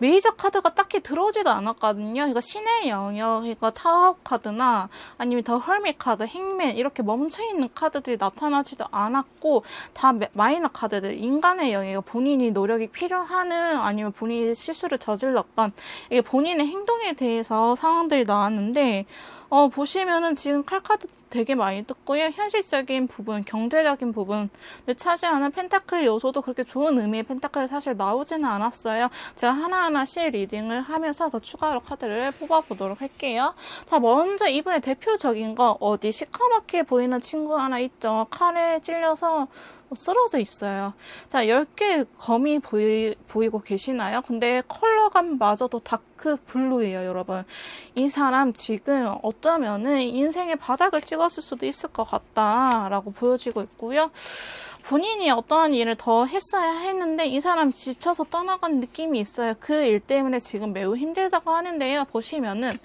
메이저 카드가 딱히 들어오지도 않았거든요. 이거 신의 영역, 이거 타워 카드나 아니면 더 헐밋 카드, 행맨 이렇게 멈춰있는 카드들이 나타나지도 않았고 다 마이너 카드들, 인간의 영역, 본인이 노력이 필요하는 아니면 본인이 실수를 저질렀던 이게 본인의 행동에 대해서 상황들이 나왔는데 보시면은 지금 칼카드 되게 많이 떴고요. 현실적인 부분, 경제적인 부분을 차지하는 펜타클 요소도 그렇게 좋은 의미의 펜타클이 사실 나오지는 않았어요. 제가 하나하나씩 리딩을 하면서 더 추가로 카드를 뽑아보도록 할게요. 자, 먼저 이번에 대표적인 거 어디 시커멓게 보이는 친구 하나 있죠. 칼에 찔려서 쓰러져 있어요. 자, 10개의 검이 보이고 계시나요? 근데 컬러감마저도 다크 블루예요, 여러분. 이 사람 지금 어쩌면은 인생의 바닥을 찍었을 수도 있을 것 같다라고 보여지고 있고요. 본인이 어떠한 일을 더 했어야 했는데 이 사람 지쳐서 떠나간 느낌이 있어요. 그 일 때문에 지금 매우 힘들다고 하는데요. 보시면은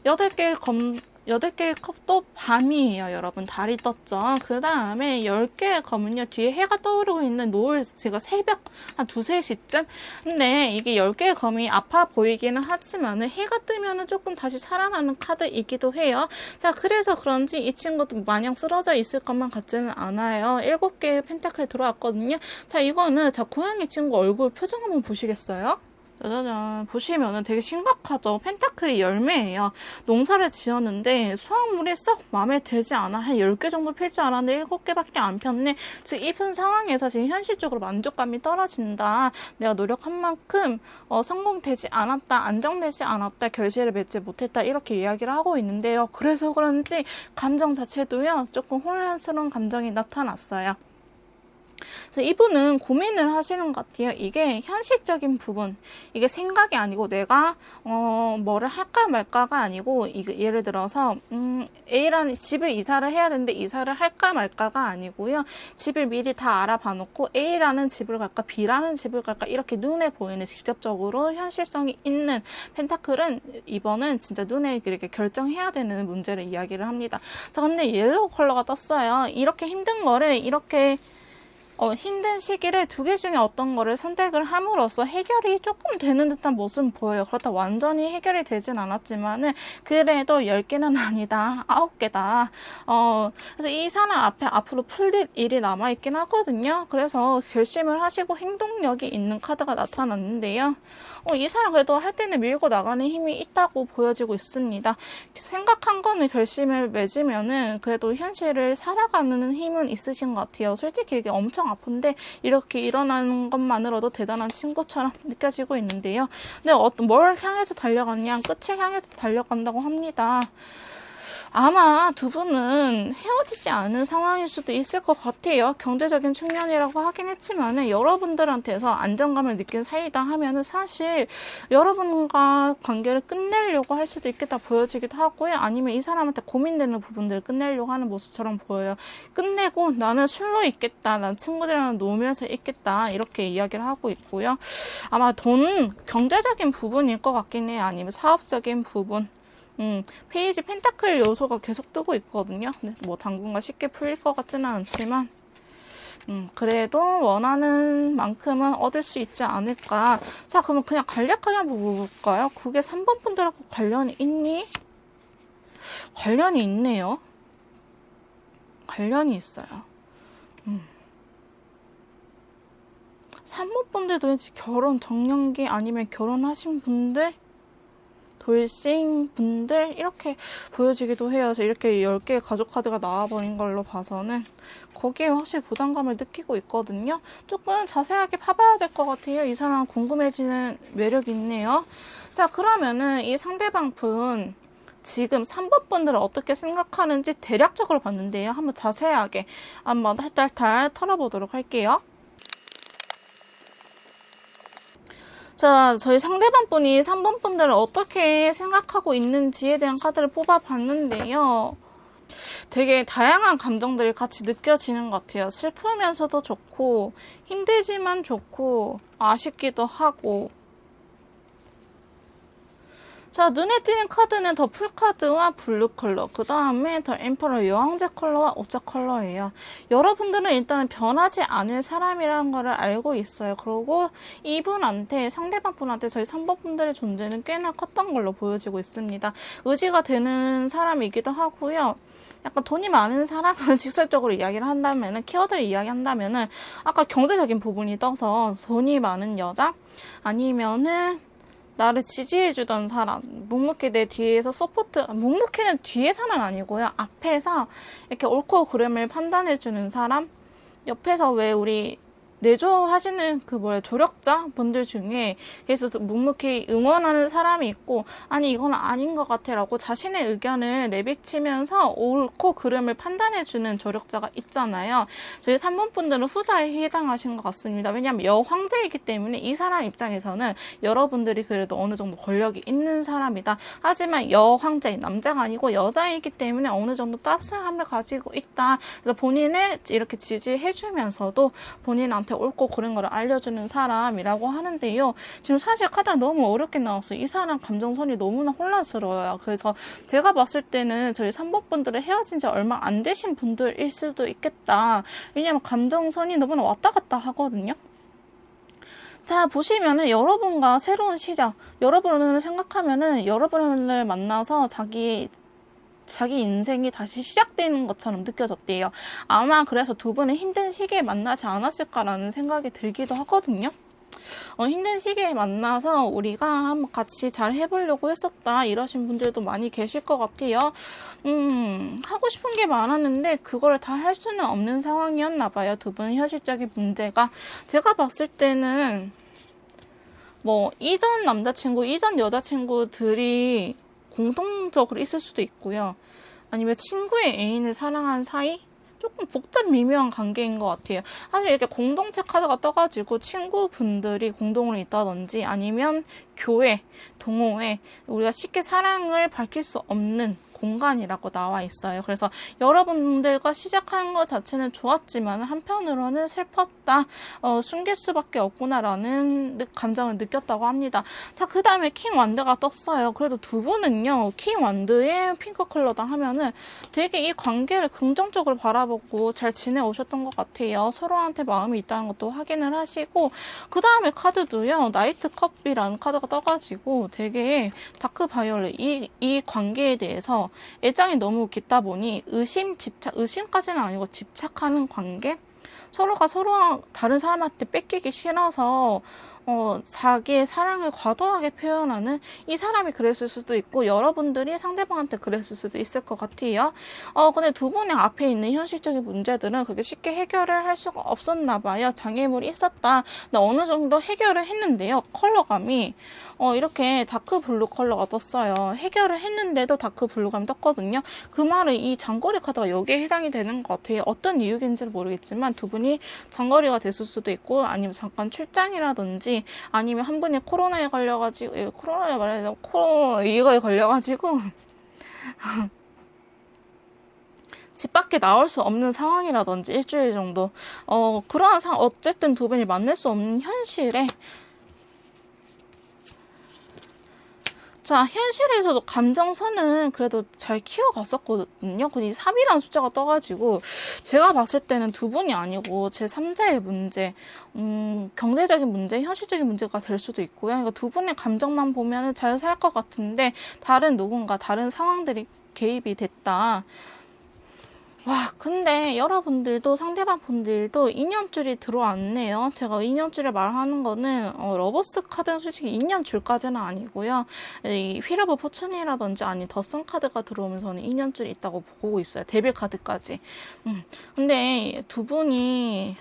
8개의 컵도 밤이에요, 여러분. 달이 떴죠. 그 다음에 10개의 검은요, 뒤에 해가 떠오르고 있는 노을, 제가 새벽 한 2, 3시쯤? 근데 이게 10개의 검이 아파 보이기는 하지만은 해가 뜨면은 조금 다시 살아나는 카드이기도 해요. 자, 그래서 그런지 이 친구도 마냥 쓰러져 있을 것만 같지는 않아요. 7개의 펜타클이 들어왔거든요. 자, 이거는, 자, 고양이 친구 얼굴 표정 한번 보시겠어요? 짜자잔. 보시면은 되게 심각하죠. 펜타클이 열매예요. 농사를 지었는데 수확물이 썩 마음에 들지 않아. 한 10개 정도 필 줄 알았는데 7개밖에 안 폈네. 즉, 이 편 상황에서 지금 현실적으로 만족감이 떨어진다. 내가 노력한 만큼 성공되지 않았다. 안정되지 않았다. 결실을 맺지 못했다. 이렇게 이야기를 하고 있는데요. 그래서 그런지 감정 자체도요. 조금 혼란스러운 감정이 나타났어요. 그래서 이분은 고민을 하시는 것 같아요. 이게 현실적인 부분, 이게 생각이 아니고 내가 뭐를 할까 말까가 아니고 이게 예를 들어서 A라는 집을 이사를 해야 되는데 이사를 할까 말까가 아니고요. 집을 미리 다 알아봐 놓고 A라는 집을 갈까 B라는 집을 갈까 이렇게 눈에 보이는 직접적으로 현실성이 있는 펜타클은 이번은 진짜 눈에 이렇게 결정해야 되는 문제를 이야기를 합니다. 자, 근데 옐로우 컬러가 떴어요. 이렇게 힘든 거를 이렇게 힘든 시기를 2개 중에 어떤 거를 선택을 함으로써 해결이 조금 되는 듯한 모습은 보여요. 그렇다 완전히 해결이 되진 않았지만은 그래도 10개는 아니다. 9개다. 그래서 이 사람 앞에 앞으로 풀릴 일이 남아있긴 하거든요. 그래서 결심을 하시고 행동력이 있는 카드가 나타났는데요. 이 사람 그래도 할 때는 밀고 나가는 힘이 있다고 보여지고 있습니다. 생각한 거는 결심을 맺으면은 그래도 현실을 살아가는 힘은 있으신 것 같아요. 솔직히 이게 엄청 아픈데 이렇게 일어나는 것만으로도 대단한 친구처럼 느껴지고 있는데요. 근데 뭘 향해서 달려갔냐? 끝을 향해서 달려간다고 합니다. 아마 두 분은 헤어지지 않은 상황일 수도 있을 것 같아요. 경제적인 측면이라고 하긴 했지만 여러분들한테서 안정감을 느낀 사이다 하면은 사실 여러분과 관계를 끝내려고 할 수도 있겠다 보여지기도 하고요. 아니면 이 사람한테 고민되는 부분들을 끝내려고 하는 모습처럼 보여요. 끝내고 나는 술로 있겠다. 난 친구들이랑 놀면서 있겠다. 이렇게 이야기를 하고 있고요. 아마 경제적인 부분일 것 같긴 해요. 아니면 사업적인 부분. 페이지 펜타클 요소가 계속 뜨고 있거든요. 뭐 당분간 쉽게 풀릴 것 같지는 않지만 그래도 원하는 만큼은 얻을 수 있지 않을까. 자, 그러면 그냥 간략하게 한번 볼까요? 그게 3번 분들하고 관련이 있니? 관련이 있네요. 관련이 있어요. 3번 분들도 왠지 결혼 정년기 아니면 결혼하신 분들, 돌싱 분들 이렇게 보여지기도 해요. 그래서 이렇게 10개의 가족 카드가 나와버린 걸로 봐서는 거기에 확실히 부담감을 느끼고 있거든요. 조금 자세하게 파봐야 될 것 같아요. 이 사람 궁금해지는 매력이 있네요. 자, 그러면은 이 상대방 분 지금 3번 분들은 어떻게 생각하는지 대략적으로 봤는데요. 한번 자세하게 한번 탈탈탈 털어보도록 할게요. 자, 저희 상대방 분이 3번 분들을 어떻게 생각하고 있는지에 대한 카드를 뽑아봤는데요. 되게 다양한 감정들이 같이 느껴지는 것 같아요. 슬프면서도 좋고, 힘들지만 좋고, 아쉽기도 하고. 자, 눈에 띄는 카드는 더 풀카드와 블루 컬러, 그 다음에 더 엠퍼러 여왕제 컬러와 오차 컬러예요. 여러분들은 일단 변하지 않을 사람이라는 거를 알고 있어요. 그리고 이분한테, 상대방 분한테 저희 3번 분들의 존재는 꽤나 컸던 걸로 보여지고 있습니다. 의지가 되는 사람이기도 하고요. 약간 돈이 많은 사람은 직설적으로 이야기를 한다면은, 키워드를 이야기한다면은, 아까 경제적인 부분이 떠서 돈이 많은 여자? 아니면은, 나를 지지해주던 사람, 묵묵히 내 뒤에서 서포트, 묵묵히는 뒤에서는 아니고요. 앞에서 이렇게 옳고 그름을 판단해주는 사람, 옆에서 왜 우리 내조하시는 조력자 분들 중에 그래서 묵묵히 응원하는 사람이 있고, 아니 이건 아닌 것 같아 라고 자신의 의견을 내비치면서 옳고 그름을 판단해주는 조력자가 있잖아요. 저희 3번 분들은 후자에 해당하신 것 같습니다. 왜냐하면 여황제이기 때문에 이 사람 입장에서는 여러분들이 그래도 어느 정도 권력이 있는 사람이다. 하지만 여황제, 남자가 아니고 여자이기 때문에 어느 정도 따스함을 가지고 있다. 그래서 본인을 이렇게 지지해주면서도 본인한테 옳고 그른 거를 알려주는 사람이라고 하는데요. 지금 사실 카드가 너무 어렵게 나왔어요. 이 사람 감정선이 너무나 혼란스러워요. 그래서 제가 봤을 때는 저희 3번 분들은 헤어진 지 얼마 안 되신 분들일 수도 있겠다. 왜냐면 감정선이 너무나 왔다 갔다 하거든요. 자, 보시면은 여러분과 새로운 시작, 여러분을 생각하면은 여러분을 만나서 자기 인생이 다시 시작되는 것처럼 느껴졌대요. 아마 그래서 두 분은 힘든 시기에 만나지 않았을까라는 생각이 들기도 하거든요. 힘든 시기에 만나서 우리가 한번 같이 잘 해보려고 했었다 이러신 분들도 많이 계실 것 같아요. 하고 싶은 게 많았는데 그걸 다 할 수는 없는 상황이었나 봐요. 두 분은 현실적인 문제가. 제가 봤을 때는 이전 남자친구, 이전 여자친구들이 공통적으로 있을 수도 있고요. 아니면 친구의 애인을 사랑한 사이? 조금 복잡 미묘한 관계인 것 같아요. 사실 이렇게 공동체 카드가 떠가지고 친구분들이 공동으로 있다든지 아니면 교회, 동호회, 우리가 쉽게 사랑을 밝힐 수 없는 공간이라고 나와 있어요. 그래서 여러분들과 시작하는 것 자체는 좋았지만 한편으로는 슬펐다, 숨길 수밖에 없구나라는 감정을 느꼈다고 합니다. 자, 그 다음에 킹 완드가 떴어요. 그래도 두 분은요, 킹 완드의 핑크 컬러다 하면은 되게 이 관계를 긍정적으로 바라보고 잘 지내오셨던 것 같아요. 서로한테 마음이 있다는 것도 확인을 하시고, 그 다음에 카드도요, 나이트 컵이라는 카드가 떠가지고 되게 다크 바이올렛, 이 관계에 대해서 애정이 너무 깊다 보니 의심까지는 아니고 집착하는 관계? 서로가 서로 다른 사람한테 뺏기기 싫어서 자기의 사랑을 과도하게 표현하는 이 사람이 그랬을 수도 있고 여러분들이 상대방한테 그랬을 수도 있을 것 같아요. 근데 두 분의 앞에 있는 현실적인 문제들은 그렇게 쉽게 해결을 할 수가 없었나 봐요. 장애물이 있었다. 근데 어느 정도 해결을 했는데요. 컬러감이 이렇게 다크 블루 컬러가 떴어요. 해결을 했는데도 다크 블루감이 떴거든요. 그 말은 이 장거리 카드가 여기에 해당이 되는 것 같아요. 어떤 이유인지는 모르겠지만 두 분이 장거리가 됐을 수도 있고 아니면 잠깐 출장이라든지 아니면 한 분이 코로나에 걸려가지고 이거에 걸려가지고 집 밖에 나올 수 없는 상황이라든지 일주일 정도 그러한 상황 어쨌든 두 분이 만날 수 없는 현실에 자, 현실에서도 감정선은 그래도 잘 키워갔었거든요. 근데 이 3이라는 숫자가 떠가지고 제가 봤을 때는 두 분이 아니고 제 3자의 문제, 경제적인 문제, 현실적인 문제가 될 수도 있고요. 그러니까 두 분의 감정만 보면 잘 살 것 같은데 다른 누군가, 다른 상황들이 개입이 됐다. 와, 근데 여러분들도 상대방 분들도 2년줄이 들어왔네요. 제가 2년줄을 말하는 거는 러버스 카드는 솔직히 2년줄까지는 아니고요. 이 휠 오브 포춘이라든지 아니 더선 카드가 들어오면서는 2년줄이 있다고 보고 있어요. 데빌 카드까지. 근데 두 분이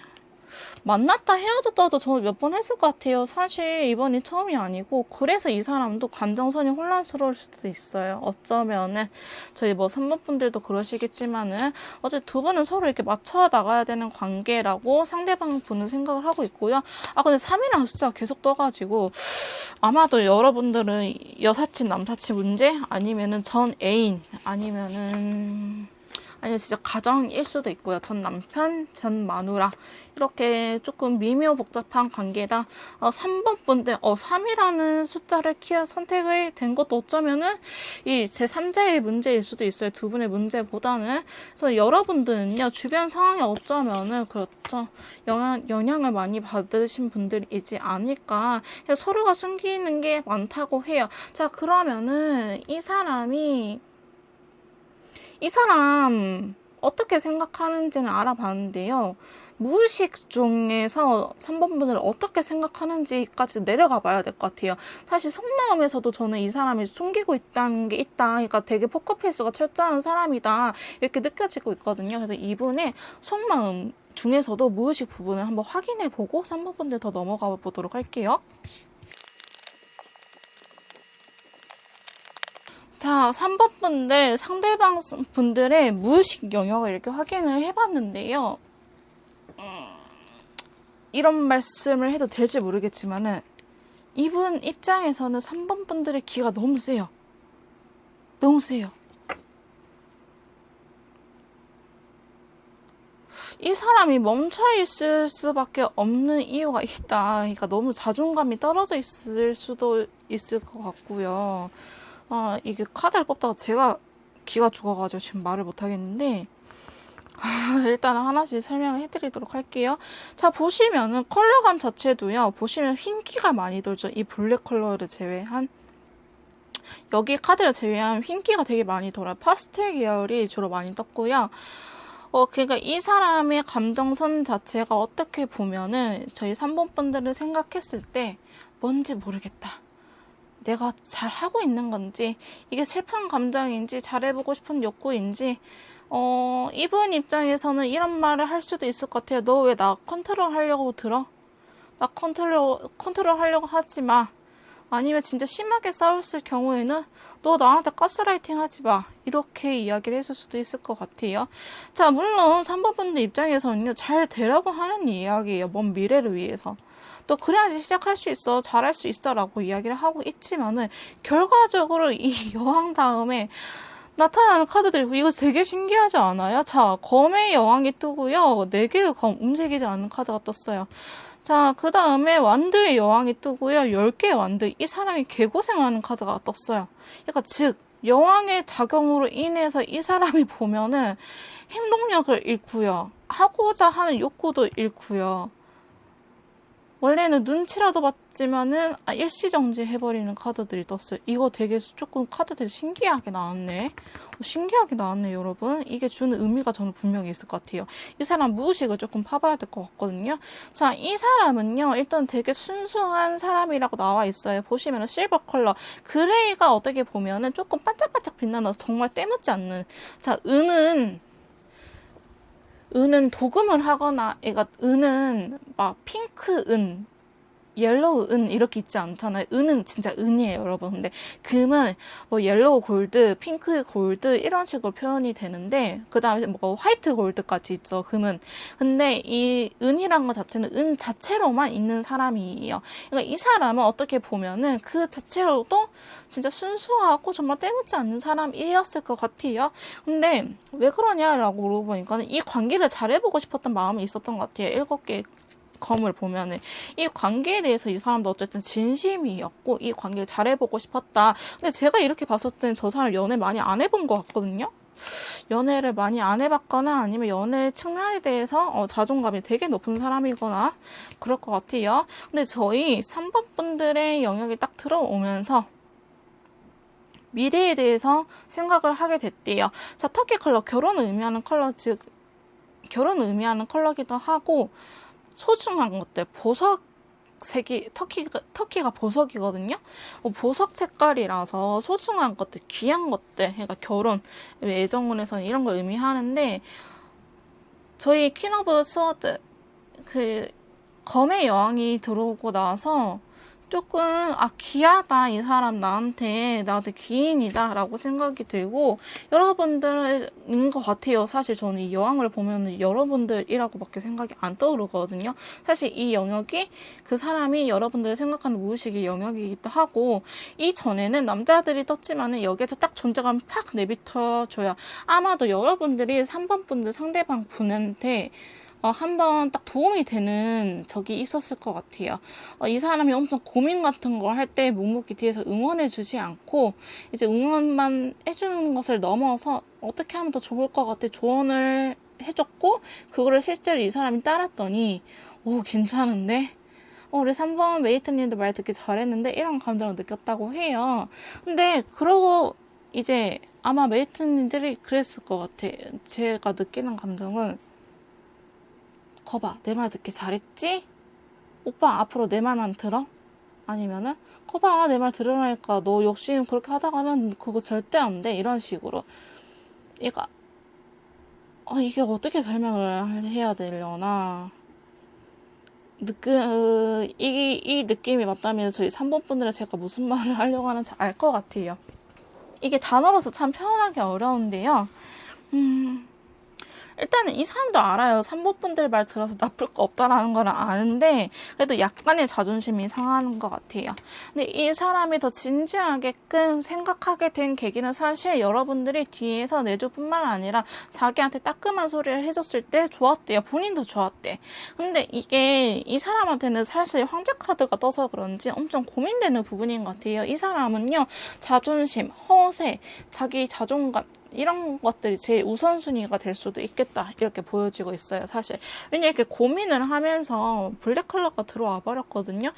만났다 헤어졌다도 저 몇 번 했을 것 같아요. 사실 이번이 처음이 아니고 그래서 이 사람도 감정선이 혼란스러울 수도 있어요. 어쩌면은 저희 3번 분들도 그러시겠지만은 어제 두 분은 서로 이렇게 맞춰 나가야 되는 관계라고 상대방 분은 생각을 하고 있고요. 근데 3이라는 숫자가 계속 떠가지고 아마도 여러분들은 여사친 남사친 문제 아니면은 전 애인 아니면은 아니면 진짜 가정일 수도 있고요. 전 남편, 전 마누라 이렇게 조금 미묘 복잡한 관계다. 3번 분들 3이라는 숫자를 선택을 된 것도 어쩌면은 이 제 3자의 문제일 수도 있어요. 두 분의 문제보다는. 그래서 여러분들은요, 주변 상황이 어쩌면은 그렇죠, 영향을 많이 받으신 분들이지 않을까. 그래서 서로가 숨기는 게 많다고 해요. 자, 그러면은 이 사람 어떻게 생각하는지는 알아봤는데요. 무의식 중에서 3번 분을 어떻게 생각하는지까지 내려가 봐야 될 것 같아요. 사실 속마음에서도 저는 이 사람이 숨기고 있다는 게 있다. 그러니까 되게 포커페이스가 철저한 사람이다. 이렇게 느껴지고 있거든요. 그래서 이분의 속마음 중에서도 무의식 부분을 한번 확인해 보고 3번 분들 더 넘어가 보도록 할게요. 자, 3번 분들, 상대방 분들의 무의식 영역을 이렇게 확인을 해봤는데요. 이런 말씀을 해도 될지 모르겠지만은, 이분 입장에서는 3번 분들의 기가 너무 세요. 너무 세요. 이 사람이 멈춰있을 수밖에 없는 이유가 있다. 그러니까 너무 자존감이 떨어져 있을 수도 있을 것 같고요. 이게 카드를 뽑다가 제가 기가 죽어가지고 지금 말을 못하겠는데, 일단 하나씩 설명을 해드리도록 할게요. 자, 보시면은 컬러감 자체도요, 보시면 흰기가 많이 돌죠. 이 블랙 컬러를 제외한, 여기 카드를 제외한 흰기가 되게 많이 돌아요. 파스텔 계열이 주로 많이 떴고요. 그러니까 이 사람의 감정선 자체가 어떻게 보면은 저희 3번 분들을 생각했을 때 뭔지 모르겠다. 내가 잘 하고 있는 건지, 이게 슬픈 감정인지, 잘해보고 싶은 욕구인지, 이분 입장에서는 이런 말을 할 수도 있을 것 같아요. 너 왜 나 컨트롤 하려고 들어? 나 컨트롤 하려고 하지 마. 아니면 진짜 심하게 싸웠을 경우에는 너 나한테 가스라이팅 하지 마. 이렇게 이야기를 했을 수도 있을 것 같아요. 자, 물론 3번 분들 입장에서는요, 잘 되라고 하는 이야기예요. 먼 미래를 위해서. 또 그래야지 시작할 수 있어, 잘할 수 있어 라고 이야기를 하고 있지만은, 결과적으로 이 여왕 다음에 나타나는 카드들이, 이거 되게 신기하지 않아요? 자, 검의 여왕이 뜨고요, 4개의 검, 움직이지 않는 카드가 떴어요. 자, 그 다음에 완드의 여왕이 뜨고요, 10개의 완드. 이 사람이 개고생하는 카드가 떴어요. 그러니까 즉, 여왕의 작용으로 인해서 이 사람이 보면은 행동력을 잃고요, 하고자 하는 욕구도 잃고요, 원래는 눈치라도 봤지만은 일시정지 해버리는 카드들이 떴어요. 이거 되게 조금 카드들이 신기하게 나왔네. 신기하게 나왔네, 여러분. 이게 주는 의미가 저는 분명히 있을 것 같아요. 이 사람 무의식을 조금 파봐야 될 것 같거든요. 자, 이 사람은요, 일단 되게 순수한 사람이라고 나와 있어요. 보시면은 실버 컬러, 그레이가 어떻게 보면은 조금 반짝반짝 빛나서 정말 때묻지 않는. 자, 은은 도금을 하거나, 그러니까 은은 막 핑크 은, 옐로우 은 이렇게 있지 않잖아요. 은은 진짜 은이에요, 여러분. 근데 금은 뭐 옐로우 골드, 핑크 골드 이런 식으로 표현이 되는데, 그 다음에 뭐 화이트 골드까지 있죠, 금은. 근데 이 은이란 것 자체는 은 자체로만 있는 사람이에요. 그러니까 이 사람은 어떻게 보면은 그 자체로도 진짜 순수하고 정말 때묻지 않는 사람이었을 것 같아요. 근데 왜 그러냐라고 물어보니까는 이 관계를 잘해보고 싶었던 마음이 있었던 것 같아요. 7개 검을 보면은 이 관계에 대해서 이 사람도 어쨌든 진심이었고, 이 관계를 잘해보고 싶었다. 근데 제가 이렇게 봤을 때는 저 사람 연애 많이 안 해본 것 같거든요. 연애를 많이 안 해봤거나, 아니면 연애 측면에 대해서 자존감이 되게 높은 사람이거나 그럴 것 같아요. 근데 저희 3번 분들의 영역이 딱 들어오면서 미래에 대해서 생각을 하게 됐대요. 자, 터키 컬러, 결혼을 의미하는 컬러, 즉 결혼을 의미하는 컬러기도 하고, 소중한 것들, 보석색이, 터키가 보석이거든요. 보석 색깔이라서 소중한 것들, 귀한 것들, 그러니까 결혼, 애정운에서는 이런 걸 의미하는데, 저희 퀸 오브 스워드, 그 검의 여왕이 들어오고 나서 조금 귀하다, 이 사람 나한테 귀인이다 라고 생각이 들고, 여러분들인 것 같아요. 사실 저는 이 여왕을 보면 여러분들이라고 밖에 생각이 안 떠오르거든요. 사실 이 영역이 그 사람이 여러분들을 생각하는 무의식의 영역이기도 하고, 이전에는 남자들이 떴지만은 여기에서 딱 존재감을 팍 내비쳐줘야 아마도 여러분들이 3번 분들 상대방 분한테 한번 딱 도움이 되는 적이 있었을 것 같아요. 이 사람이 엄청 고민 같은 걸 할 때 묵묵히 뒤에서 응원해주지 않고, 이제 응원만 해주는 것을 넘어서 어떻게 하면 더 좋을 것 같아 조언을 해줬고, 그거를 실제로 이 사람이 따랐더니, 오, 괜찮은데? 우리 3번 메이트님도 말 듣기 잘했는데, 이런 감정을 느꼈다고 해요. 근데, 그러고, 이제 아마 메이트님들이 그랬을 것 같아. 제가 느끼는 감정은, 거봐, 내 말 듣기 잘했지? 오빠 앞으로 내 말만 들어? 아니면은 거봐, 내 말 들으라니까. 너 욕심 그렇게 하다가는 그거 절대 안 돼. 이런 식으로. 얘가 이게 어떻게 설명을 해야 되려나. 이 느낌이 맞다면 저희 3번 분들은 제가 무슨 말을 하려고 하는지 알 것 같아요. 이게 단어로서 참 표현하기 어려운데요. 일단은 이 사람도 알아요. 3번 분들 말 들어서 나쁠 거 없다라는 걸 아는데, 그래도 약간의 자존심이 상하는 것 같아요. 근데 이 사람이 더 진지하게끔 생각하게 된 계기는 사실 여러분들이 뒤에서 내주뿐만 아니라 자기한테 따끔한 소리를 해줬을 때 좋았대요. 본인도 좋았대. 근데 이게 이 사람한테는 사실 황제 카드가 떠서 그런지 엄청 고민되는 부분인 것 같아요. 이 사람은요, 자존심, 허세, 자기 자존감, 이런 것들이 제일 우선순위가 될 수도 있겠다, 이렇게 보여지고 있어요. 사실 왜냐, 이렇게 고민을 하면서 블랙 컬러가 들어와 버렸거든요.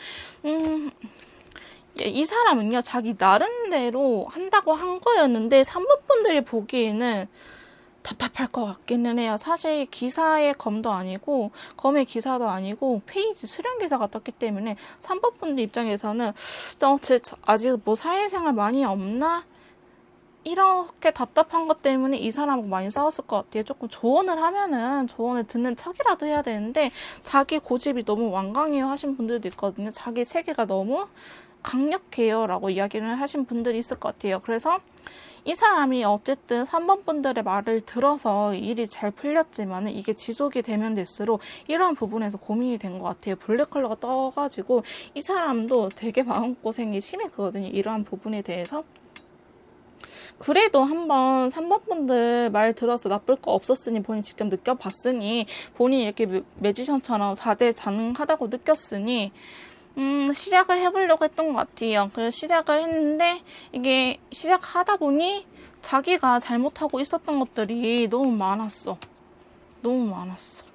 이 사람은요, 자기 나름대로 한다고 한 거였는데 3번 분들이 보기에는 답답할 것 같기는 해요. 사실 기사의 검도 아니고 검의 기사도 아니고 페이지 수령 기사가 떴기 때문에 3번 분들 입장에서는 아직 뭐 사회생활 많이 없나? 이렇게 답답한 것 때문에 이 사람하고 많이 싸웠을 것 같아요. 조금 조언을 하면은 조언을 듣는 척이라도 해야 되는데, 자기 고집이 너무 완강해요 하신 분들도 있거든요. 자기 세계가 너무 강력해요 라고 이야기를 하신 분들이 있을 것 같아요. 그래서 이 사람이 어쨌든 3번 분들의 말을 들어서 일이 잘 풀렸지만 이게 지속이 되면 될수록 이러한 부분에서 고민이 된 것 같아요. 블랙 컬러가 떠가지고 이 사람도 되게 마음고생이 심했거든요. 이러한 부분에 대해서. 그래도 한번 3번 분들 말 들어서 나쁠 거 없었으니, 본인 직접 느껴봤으니, 본인이 이렇게 매지션처럼 다재다능하다고 느꼈으니 시작을 해보려고 했던 것 같아요. 그래서 시작을 했는데 이게 시작하다 보니 자기가 잘못하고 있었던 것들이 너무 많았어. 너무 많았어.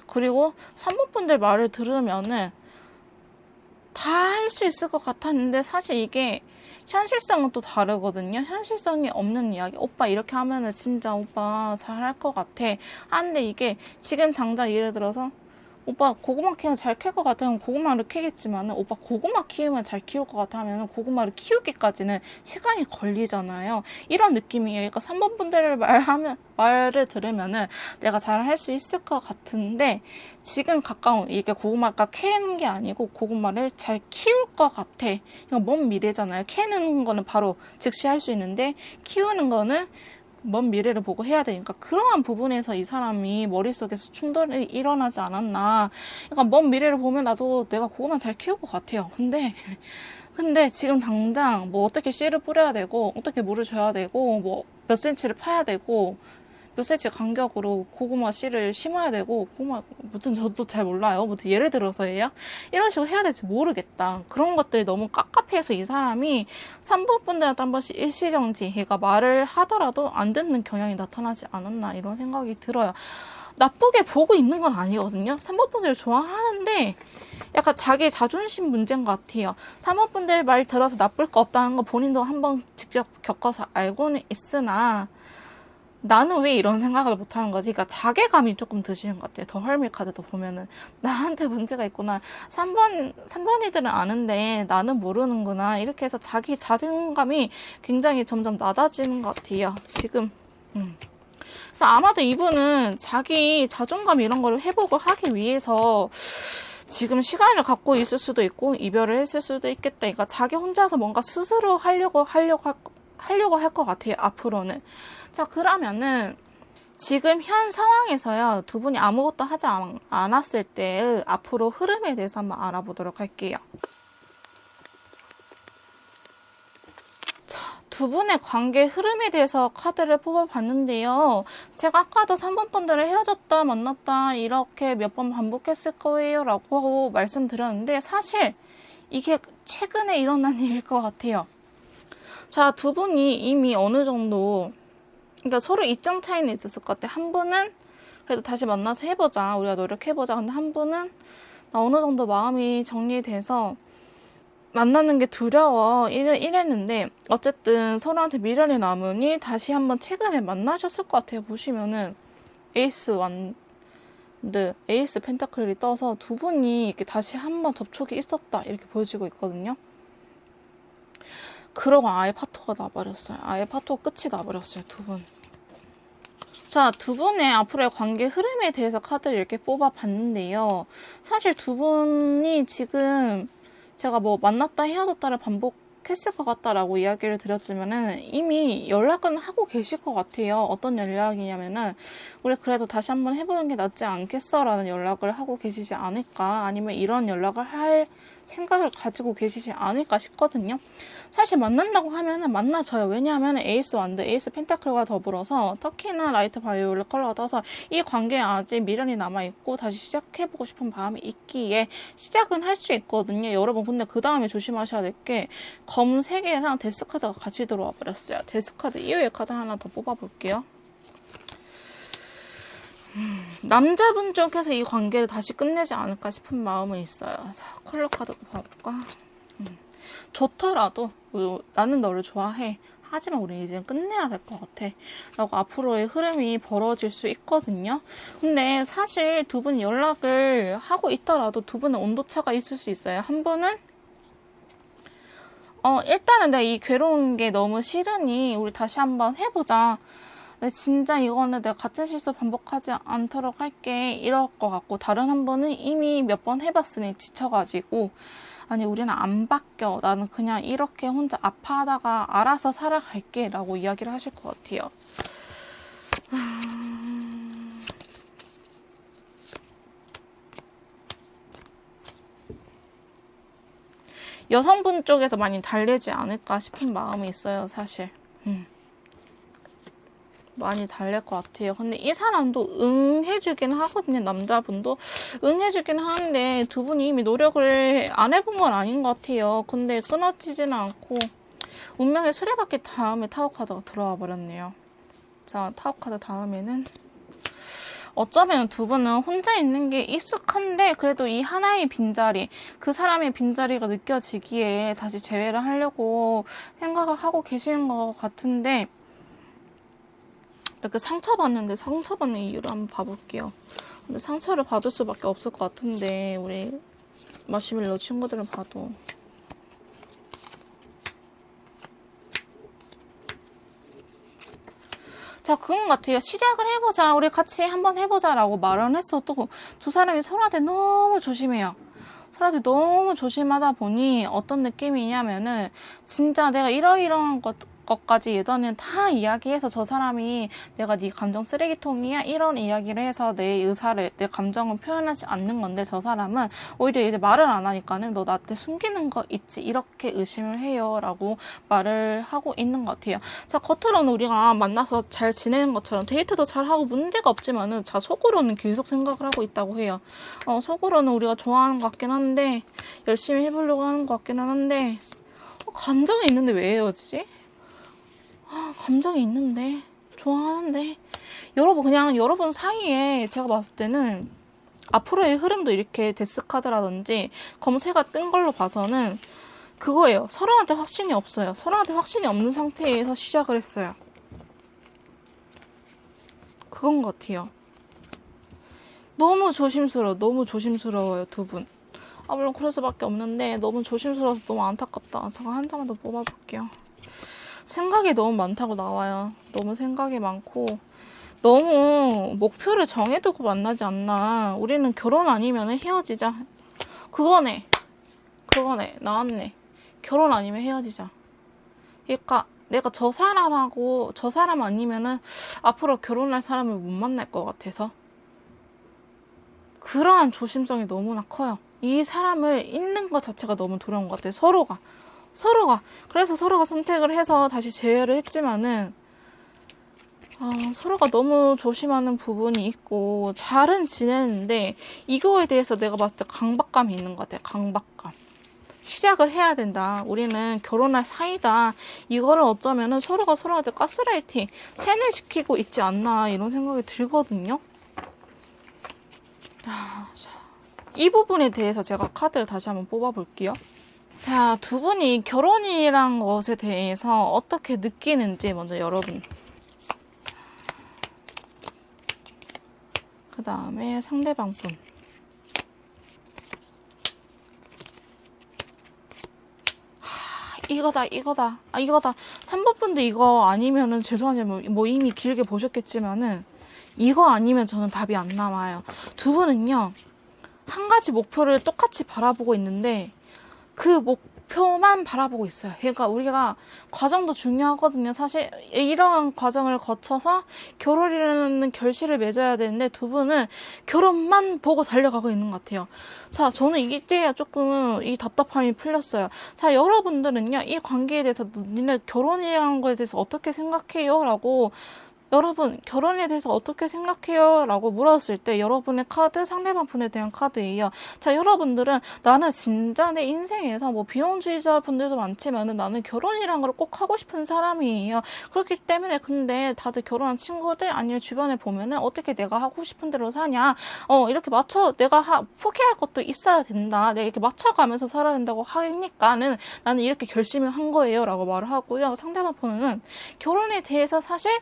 그리고 3번 분들 말을 들으면은 다 할 수 있을 것 같았는데, 사실 이게 현실성은 또 다르거든요. 현실성이 없는 이야기. 오빠 이렇게 하면은 진짜 오빠 잘할 것 같아. 하는데 이게 지금 당장 예를 들어서 오빠 고구마 키우면 잘 클 것 같으면 고구마를 키겠지만은, 오빠 고구마 키우면 잘 키울 것 같아 하면은 고구마를 키우기까지는 시간이 걸리잖아요. 이런 느낌이에요. 그러니까 3번 분들을 말을 들으면은 내가 잘 할 수 있을 것 같은데, 지금 가까운 이게 고구마가 캐는 게 아니고 고구마를 잘 키울 것 같아. 그러니까 먼 미래잖아요. 캐는 거는 바로 즉시 할 수 있는데, 키우는 거는 먼 미래를 보고 해야 되니까, 그러한 부분에서 이 사람이 머릿속에서 충돌이 일어나지 않았나. 그러니까 먼 미래를 보면 나도 내가 고구마 잘 키울 것 같아요. 근데 지금 당장 뭐 어떻게 씨를 뿌려야 되고, 어떻게 물을 줘야 되고, 뭐 몇 센치를 파야 되고, 몇 센치 간격으로 고구마 씨를 심어야 되고, 고구마 무슨, 저도 잘 몰라요. 무슨 예를 들어서예요. 이런 식으로 해야 될지 모르겠다. 그런 것들이 너무 깝깝해서 이 사람이 3번 분들한테 한 번씩 일시정지, 얘가 말을 하더라도 안 듣는 경향이 나타나지 않았나, 이런 생각이 들어요. 나쁘게 보고 있는 건 아니거든요. 3번 분들 좋아하는데 약간 자기 자존심 문제인 것 같아요. 3번 분들 말 들어서 나쁠 거 없다는 거 본인도 한번 직접 겪어서 알고는 있으나, 나는 왜 이런 생각을 못하는 거지? 그러니까 자괴감이 조금 드시는 것 같아요. 더 헐미 카드도 보면은 나한테 문제가 있구나. 3번이들은 아는데 나는 모르는구나. 이렇게 해서 자기 자존감이 굉장히 점점 낮아지는 것 같아요. 지금. 그래서 아마도 이분은 자기 자존감 이런 거를 회복을 하기 위해서 지금 시간을 갖고 있을 수도 있고 이별을 했을 수도 있겠다. 그러니까 자기 혼자서 뭔가 스스로 하려고 할 것 같아요. 앞으로는. 자, 그러면은 지금 현 상황에서요. 두 분이 아무것도 하지 않았을 때의 앞으로 흐름에 대해서 한번 알아보도록 할게요. 두 분의 관계 흐름에 대해서 카드를 뽑아봤는데요. 제가 아까도 3번 분들을 헤어졌다 만났다 이렇게 몇 번 반복했을 거예요 라고 말씀드렸는데 사실 이게 최근에 일어난 일일 것 같아요. 자, 두 분이 이미 어느 정도 그러니까 서로 입장 차이는 있었을 것 같아요. 한 분은 그래도 다시 만나서 해보자. 우리가 노력해보자. 근데 한 분은 나 어느 정도 마음이 정리돼서 만나는 게 두려워 이랬는데 어쨌든 서로한테 미련이 남으니 다시 한번 최근에 만나셨을 것 같아요. 보시면은 에이스 완드, 에이스 펜타클이 떠서 두 분이 이렇게 다시 한번 접촉이 있었다 이렇게 보여지고 있거든요. 그러고 아예 파토가 나버렸어요. 아예 파토 끝이 나버렸어요. 두 분. 자, 두 분의 앞으로의 관계 흐름에 대해서 카드를 이렇게 뽑아봤는데요. 사실 두 분이 지금 제가 뭐 만났다 헤어졌다를 반복했을 것 같다라고 이야기를 드렸지만은 이미 연락은 하고 계실 것 같아요. 어떤 연락이냐면은 우리 그래도 다시 한번 해보는 게 낫지 않겠어? 라는 연락을 하고 계시지 않을까? 아니면 이런 연락을 할 생각을 가지고 계시지 않을까 싶거든요. 사실 만난다고 하면은 만나져요. 왜냐하면 에이스 완드, 에이스 펜타클과 더불어서 터키나 라이트 바이올렛 컬러가 떠서 이 관계에 아직 미련이 남아있고 다시 시작해보고 싶은 마음이 있기에 시작은 할 수 있거든요. 여러분 근데 그 다음에 조심하셔야 될 게 검 3개랑 데스 카드가 같이 들어와 버렸어요. 데스 카드 이후의 카드 하나 더 뽑아볼게요. 남자분 쪽에서 이 관계를 다시 끝내지 않을까 싶은 마음은 있어요. 자, 컬러 카드도 봐볼까? 좋더라도 나는 너를 좋아해. 하지만 우리 이제 끝내야 될 것 같아. 라고 앞으로의 흐름이 벌어질 수 있거든요. 근데 사실 두 분이 연락을 하고 있더라도 두 분의 온도차가 있을 수 있어요. 한 분은 일단은 내가 이 괴로운 게 너무 싫으니 우리 다시 한번 해보자. 근데 진짜 이거는 내가 같은 실수 반복하지 않도록 할게 이럴 것 같고 다른 한 분은 이미 몇 번 해봤으니 지쳐가지고 아니 우리는 안 바뀌어 나는 그냥 이렇게 혼자 아파하다가 알아서 살아갈게 라고 이야기를 하실 것 같아요. 여성분 쪽에서 많이 달래지 않을까 싶은 마음이 있어요. 사실 많이 달랠 것 같아요. 근데 이 사람도 응해주긴 하거든요. 남자분도 응해주긴 하는데 두 분이 이미 노력을 안 해본 건 아닌 것 같아요. 근데 끊어지지는 않고 운명의 수레바퀴 다음에 타워 카드가 들어와 버렸네요. 자, 타워 카드 다음에는 어쩌면 두 분은 혼자 있는 게 익숙한데 그래도 이 하나의 빈자리, 그 사람의 빈자리가 느껴지기에 다시 재회를 하려고 생각을 하고 계시는 것 같은데 이렇게 상처받는데 상처받는 이유를 한번 봐볼게요. 근데 상처를 받을 수밖에 없을 것 같은데 우리 마시멜로 친구들을 봐도 자, 그건 같아요. 시작을 해보자. 우리 같이 한번 해보자 라고 말은 했어도 두 사람이 서로한테 너무 조심해요. 서로한테 너무 조심하다 보니 어떤 느낌이냐면은 진짜 내가 이러이러한 것까지 예전엔 다 이야기해서 저 사람이 내가 네 감정 쓰레기통이야 이런 이야기를 해서 내 의사를 내 감정을 표현하지 않는 건데 저 사람은 오히려 이제 말을 안 하니까는 너 나한테 숨기는 거 있지 이렇게 의심을 해요 라고 말을 하고 있는 것 같아요. 자, 겉으로는 우리가 만나서 잘 지내는 것처럼 데이트도 잘하고 문제가 없지만은 자 속으로는 계속 생각을 하고 있다고 해요. 속으로는 우리가 좋아하는 것 같긴 한데 열심히 해보려고 하는 것 같기는 한데 감정이 있는데 왜 헤어지지? 감정이 있는데 좋아하는데 여러분 그냥 여러분 사이에 제가 봤을 때는 앞으로의 흐름도 이렇게 데스카드라든지 검새가 뜬 걸로 봐서는 그거예요. 서로한테 확신이 없어요. 서로한테 확신이 없는 상태에서 시작을 했어요. 그건 것 같아요. 너무 조심스러워요 두 분. 물론 그럴 수밖에 없는데 너무 조심스러워서 너무 안타깝다. 제가 한 장만 더 뽑아볼게요. 생각이 너무 많다고 나와요. 너무 생각이 많고 너무 목표를 정해두고 만나지 않나. 우리는 결혼 아니면 헤어지자. 그거네. 나왔네. 결혼 아니면 헤어지자. 그러니까 내가 저 사람 아니면은 앞으로 결혼할 사람을 못 만날 것 같아서 그러한 조심성이 너무나 커요. 이 사람을 잃는 것 자체가 너무 두려운 것 같아요. 서로가. 그래서 서로가 선택을 해서 다시 재회를 했지만은 서로가 너무 조심하는 부분이 있고 잘은 지내는데 이거에 대해서 내가 봤을 때 강박감이 있는 것 같아요. 강박감. 시작을 해야 된다. 우리는 결혼할 사이다. 이거를 어쩌면은 서로가 서로한테 가스라이팅, 세뇌시키고 있지 않나 이런 생각이 들거든요. 이 부분에 대해서 제가 카드를 다시 한번 뽑아볼게요. 자, 두 분이 결혼이란 것에 대해서 어떻게 느끼는지 먼저 여러분. 그 다음에 상대방 분. 이거다. 3번 분도 이거 아니면은 죄송하지만 뭐 이미 길게 보셨겠지만은 이거 아니면 저는 답이 안 나와요. 두 분은요, 한 가지 목표를 똑같이 바라보고 있는데 그 목표만 바라보고 있어요. 그러니까 우리가 과정도 중요하거든요. 사실 이러한 과정을 거쳐서 결혼이라는 결실을 맺어야 되는데 두 분은 결혼만 보고 달려가고 있는 것 같아요. 자, 저는 이제야 조금 이 답답함이 풀렸어요. 자, 여러분들은요, 이 관계에 대해서 니네 결혼이라는 거에 대해서 어떻게 생각해요? 라고 여러분 결혼에 대해서 어떻게 생각해요? 라고 물었을 때 여러분의 카드 상대방 분에 대한 카드예요. 자, 여러분들은 나는 진짜 내 인생에서 뭐 비혼주의자 분들도 많지만은 나는 결혼이란 걸 꼭 하고 싶은 사람이에요. 그렇기 때문에 근데 다들 결혼한 친구들 아니면 주변에 보면은 어떻게 내가 하고 싶은 대로 사냐, 이렇게 내가 포기할 것도 있어야 된다. 내가 이렇게 맞춰가면서 살아야 된다고 하니까는 나는 이렇게 결심을 한 거예요. 라고 말을 하고요. 상대방 분은 결혼에 대해서 사실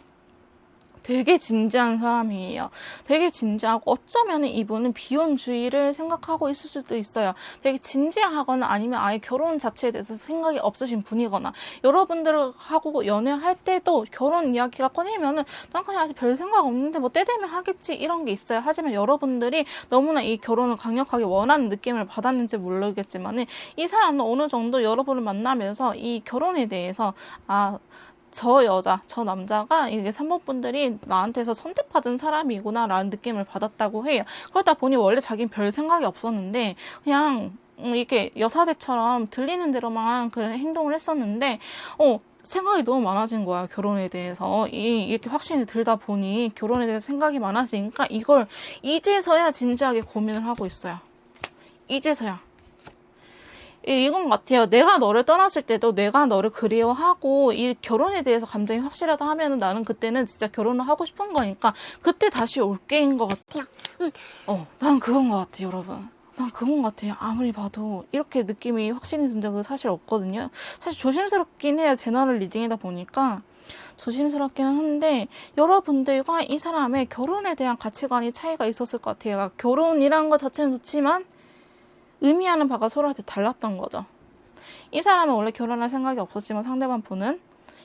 되게 진지한 사람이에요. 되게 진지하고 어쩌면 이분은 비혼주의를 생각하고 있을 수도 있어요. 되게 진지하거나 아니면 아예 결혼 자체에 대해서 생각이 없으신 분이거나 여러분들하고 연애할 때도 결혼 이야기가 꺼내면은 난 그냥 아직 별 생각 없는데 뭐 때 되면 하겠지 이런 게 있어요. 하지만 여러분들이 너무나 이 결혼을 강력하게 원하는 느낌을 받았는지 모르겠지만은 이 사람은 어느 정도 여러분을 만나면서 이 결혼에 대해서 저 남자가 이게 3번 분들이 나한테서 선택받은 사람이구나 라는 느낌을 받았다고 해요. 그러다 보니 원래 자기는 별 생각이 없었는데 그냥 이렇게 여사제처럼 들리는 대로만 그런 행동을 했었는데 생각이 너무 많아진 거야. 결혼에 대해서 이렇게 확신이 들다 보니 결혼에 대해서 생각이 많아지니까 이걸 이제서야 진지하게 고민을 하고 있어요. 이제서야. 이건 같아요. 내가 너를 떠났을 때도 내가 너를 그리워하고 이 결혼에 대해서 감정이 확실하다 하면은 나는 그때는 진짜 결혼을 하고 싶은 거니까 그때 다시 올게인 것 같아요. 난 그건 것 같아요, 여러분. 난 그건 것 같아요. 아무리 봐도 이렇게 느낌이 확신이 든 적은 사실 없거든요. 사실 조심스럽긴 해요. 제너럴 리딩이다 보니까. 조심스럽기는 한데 여러분들과 이 사람의 결혼에 대한 가치관이 차이가 있었을 것 같아요. 결혼이란 것 자체는 좋지만 의미하는 바가 서로한테 달랐던 거죠. 이 사람은 원래 결혼할 생각이 없었지만 상대방 분은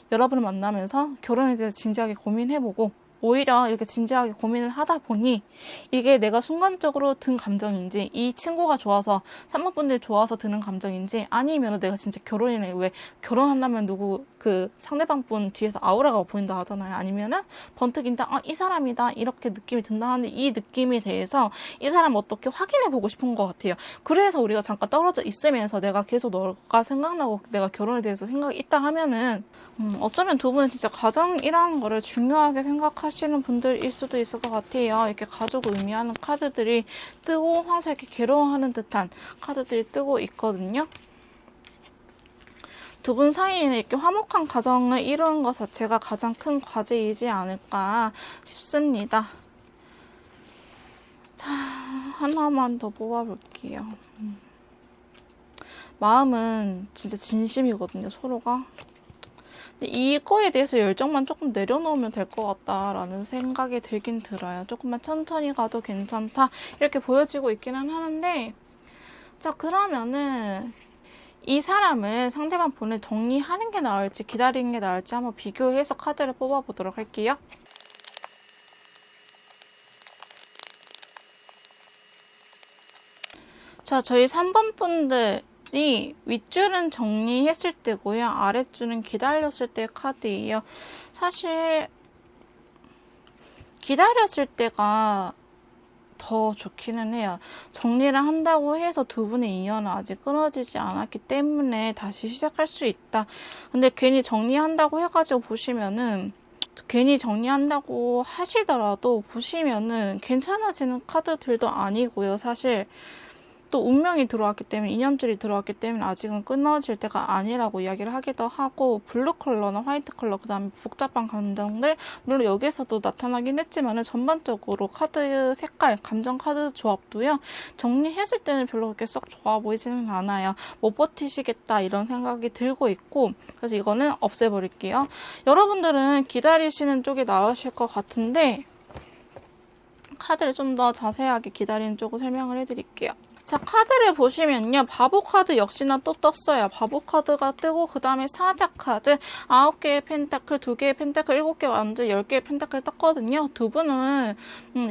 여러분을 만나면서 결혼에 대해서 진지하게 고민해보고 오히려 이렇게 진지하게 고민을 하다 보니 이게 내가 순간적으로 든 감정인지 이 친구가 좋아서 3번 분들이 좋아서 드는 감정인지 아니면 내가 진짜 결혼이네 왜 결혼한다면 누구 그 상대방 분 뒤에서 아우라가 보인다 하잖아요. 아니면은 번뜩인다 이 사람이다 이렇게 느낌이 든다 하는데 이 느낌에 대해서 이 사람 어떻게 확인해보고 싶은 것 같아요. 그래서 우리가 잠깐 떨어져 있으면서 내가 계속 너가 생각나고 내가 결혼에 대해서 생각이 있다 하면은 어쩌면 두 분은 진짜 가정이라는 거를 중요하게 생각하시는 분들일 수도 있을 것 같아요. 이렇게 가족을 의미하는 카드들이 뜨고 항상 이렇게 괴로워하는 듯한 카드들이 뜨고 있거든요. 두 분 사이에는 이렇게 화목한 가정을 이루는 것 자체가 가장 큰 과제이지 않을까 싶습니다. 자, 하나만 더 뽑아볼게요. 마음은 진짜 진심이거든요, 서로가. 이거에 대해서 열정만 조금 내려놓으면 될 것 같다라는 생각이 들긴 들어요. 조금만 천천히 가도 괜찮다 이렇게 보여지고 있기는 하는데 자, 그러면은 이 사람을 상대방 분을 정리하는 게 나을지 기다리는 게 나을지 한번 비교해서 카드를 뽑아보도록 할게요. 자, 저희 3번 분들이 윗줄은 정리했을 때고요. 아랫줄은 기다렸을 때 카드예요. 사실 기다렸을 때가 더 좋기는 해요. 정리를 한다고 해서 두 분의 인연은 아직 끊어지지 않았기 때문에 다시 시작할 수 있다. 근데 괜히 정리한다고 해가지고 보시면은, 괜히 정리한다고 하시더라도 보시면은 괜찮아지는 카드들도 아니고요. 사실 또 운명이 들어왔기 때문에, 인연줄이 들어왔기 때문에 아직은 끊어질 때가 아니라고 이야기를 하기도 하고, 블루 컬러나 화이트 컬러, 그 다음에 복잡한 감정들, 물론 여기서도 나타나긴 했지만은 전반적으로 카드 색깔, 감정 카드 조합도요, 정리했을 때는 별로 그렇게 썩 좋아 보이지는 않아요. 못 버티시겠다 이런 생각이 들고 있고, 그래서 이거는 없애버릴게요. 여러분들은 기다리시는 쪽이 나으실 것 같은데, 카드를 좀 더 자세하게 기다리는 쪽을 설명을 해드릴게요. 자, 카드를 보시면요. 바보 카드 역시나 또 떴어요. 바보 카드가 뜨고, 그 다음에 사자 카드, 9개의 펜타클, 2개의 펜타클, 7개 완즈, 10개의 펜타클 떴거든요. 두 분은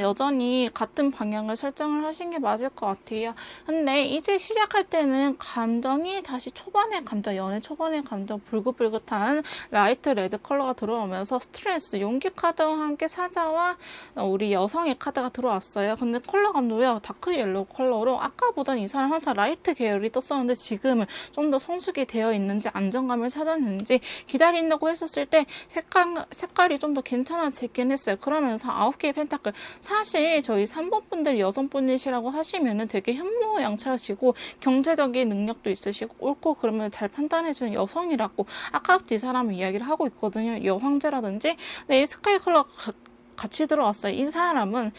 여전히 같은 방향을 설정을 하신 게 맞을 것 같아요. 근데 이제 시작할 때는 감정이 다시 초반의 감정, 연애 초반의 감정, 불긋불긋한 라이트 레드 컬러가 들어오면서 스트레스, 용기 카드와 함께 사자와 우리 여성의 카드가 들어왔어요. 근데 컬러감도요. 다크 옐로우 컬러로 아까보단 이 사람 항상 라이트 계열이 떴었는데 지금은 좀 더 성숙이 되어 있는지 안정감을 찾았는지 기다린다고 했었을 때 색깔이 좀 더 괜찮아지긴 했어요. 그러면서 9개의 펜타클, 사실 저희 3번 분들 여성분이시라고 하시면은 되게 현모양처시고 경제적인 능력도 있으시고 옳고 그러면 잘 판단해주는 여성이라고 아까부터 이 사람은 이야기를 하고 있거든요. 여황제라든지. 근데 이 스카이 컬러 같이 들어왔어요. 이 사람은,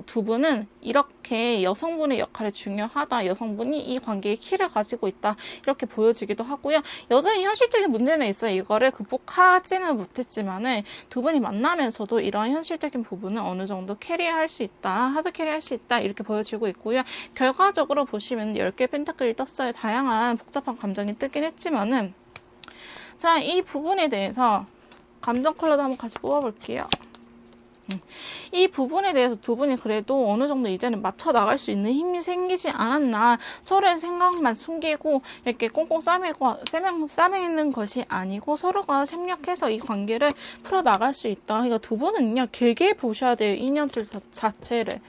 두 분은 이렇게 여성분의 역할이 중요하다. 여성분이 이 관계에 키를 가지고 있다. 이렇게 보여지기도 하고요. 여전히 현실적인 문제는 있어요. 이거를 극복하지는 못했지만은 두 분이 만나면서도 이런 현실적인 부분은 어느 정도 캐리할 수 있다. 하드 캐리할 수 있다. 이렇게 보여지고 있고요. 결과적으로 보시면 10개 펜타클이 떴어요. 다양한 복잡한 감정이 뜨긴 했지만은, 자, 이 부분에 대해서 감정 컬러도 한번 같이 뽑아볼게요. 이 부분에 대해서 두 분이 그래도 어느 정도 이제는 맞춰 나갈 수 있는 힘이 생기지 않았나. 서로의 생각만 숨기고 이렇게 꽁꽁 싸매는 것이 아니고 서로가 협력해서 이 관계를 풀어 나갈 수 있다. 그러니까 두 분은요, 길게 보셔야 돼요. 인연줄 자체를.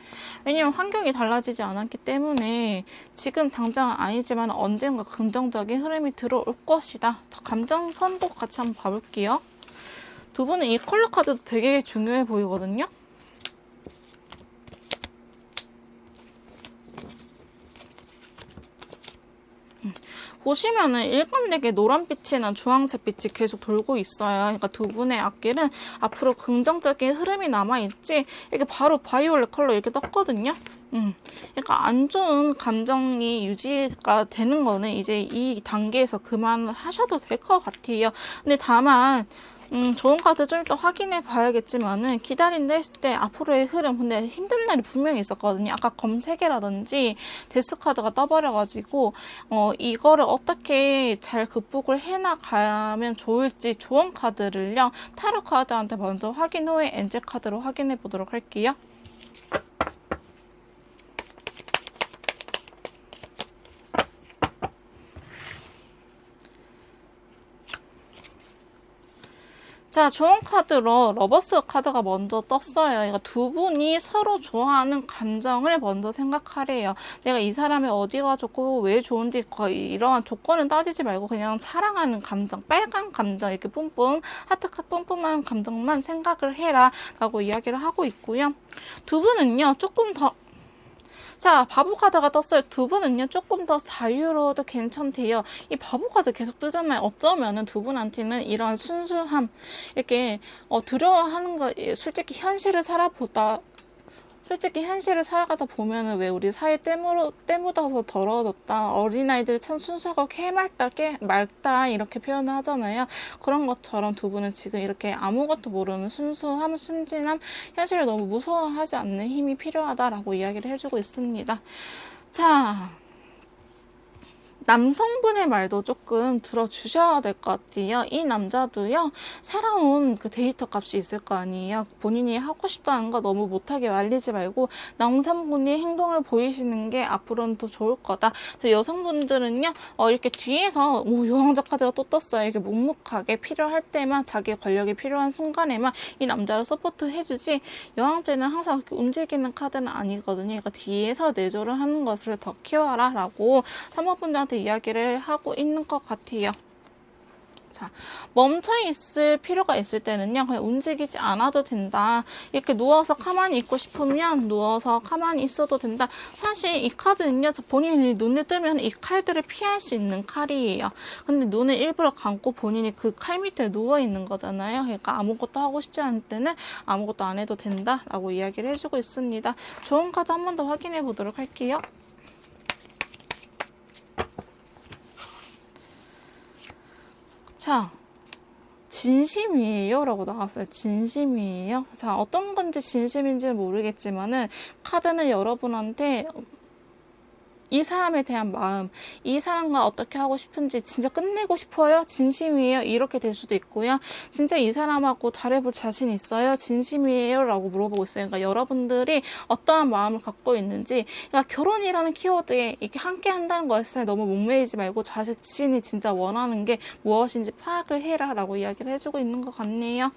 왜냐면 환경이 달라지지 않았기 때문에 지금 당장은 아니지만 언젠가 긍정적인 흐름이 들어올 것이다. 감정선도 같이 한번 봐볼게요. 두 분은 이 컬러 카드도 되게 중요해 보이거든요. 보시면은 일관되게 노란빛이나 주황색빛이 계속 돌고 있어요. 그러니까 두 분의 앞길은 앞으로 긍정적인 흐름이 남아있지, 이게 바로 바이올렛 컬러 이렇게 떴거든요. 그러니까 안 좋은 감정이 유지가 되는 거는 이제 이 단계에서 그만하셔도 될 것 같아요. 근데 다만 좋은 카드 좀 이따 확인해 봐야겠지만은, 기다린다 했을 때 앞으로의 흐름, 근데 힘든 날이 분명히 있었거든요. 아까 검 3개라든지 데스 카드가 떠버려가지고, 이거를 어떻게 잘 극복을 해나가면 좋을지 좋은 카드를요, 타로 카드한테 먼저 확인 후에 엔젤 카드로 확인해 보도록 할게요. 자, 좋은 카드로 러버스 카드가 먼저 떴어요. 그러니까 두 분이 서로 좋아하는 감정을 먼저 생각하래요. 내가 이 사람이 어디가 좋고 왜 좋은지 거의 이러한 조건은 따지지 말고 그냥 사랑하는 감정, 빨간 감정, 이렇게 뿜뿜, 하트컷 뿜뿜한 감정만 생각을 해라 라고 이야기를 하고 있고요. 두 분은요, 조금 더, 자, 바보 카드가 떴어요. 두 분은요, 조금 더 자유로워도 괜찮대요. 이 바보 카드 계속 뜨잖아요. 어쩌면은 두 분한테는 이런 순수함, 이렇게, 두려워하는 거, 솔직히 현실을 살아가다 보면은 왜 우리 사회 때묻어서 더러워졌다. 어린아이들 참 순수하고 맑다 이렇게 표현을 하잖아요. 그런 것처럼 두 분은 지금 이렇게 아무것도 모르는 순수함, 순진함, 현실을 너무 무서워하지 않는 힘이 필요하다라고 이야기를 해주고 있습니다. 자, 남성분의 말도 조금 들어주셔야 될 것 같아요. 이 남자도요, 살아온 그 데이터 값이 있을 거 아니에요. 본인이 하고 싶다는 거 너무 못하게 말리지 말고 남성분이 행동을 보이시는 게 앞으로는 더 좋을 거다. 여성분들은요, 이렇게 뒤에서 여왕자 카드가 또 떴어요. 이렇게 묵묵하게 필요할 때만, 자기 권력이 필요한 순간에만 이 남자를 서포트 해주지, 여왕제는 항상 그렇게 움직이는 카드는 아니거든요. 그러니까 뒤에서 내조를 하는 것을 더 키워라 라고 3번분들한테 이야기를 하고 있는 것 같아요. 자, 멈춰 있을 필요가 있을 때는요, 그냥 움직이지 않아도 된다. 이렇게 누워서 가만히 있고 싶으면 누워서 가만히 있어도 된다. 사실 이 카드는요, 본인이 눈을 뜨면 이 칼들을 피할 수 있는 칼이에요. 근데 눈을 일부러 감고 본인이 그 칼 밑에 누워 있는 거잖아요. 그러니까 아무것도 하고 싶지 않을 때는 아무것도 안 해도 된다라고 이야기를 해주고 있습니다. 좋은 카드 한 번 더 확인해 보도록 할게요. 자, 진심이에요 라고 나왔어요. 진심이에요. 자, 어떤 건지 진심인지는 모르겠지만은 카드는 여러분한테 이 사람에 대한 마음, 이 사람과 어떻게 하고 싶은지 진짜 끝내고 싶어요? 진심이에요? 이렇게 될 수도 있고요. 진짜 이 사람하고 잘해볼 자신 있어요? 진심이에요? 라고 물어보고 있어요. 그러니까 여러분들이 어떠한 마음을 갖고 있는지, 그러니까 결혼이라는 키워드에 이렇게 함께 한다는 것에 너무 목매이지 말고 자신이 진짜 원하는 게 무엇인지 파악을 해라 라고 이야기를 해주고 있는 것 같네요.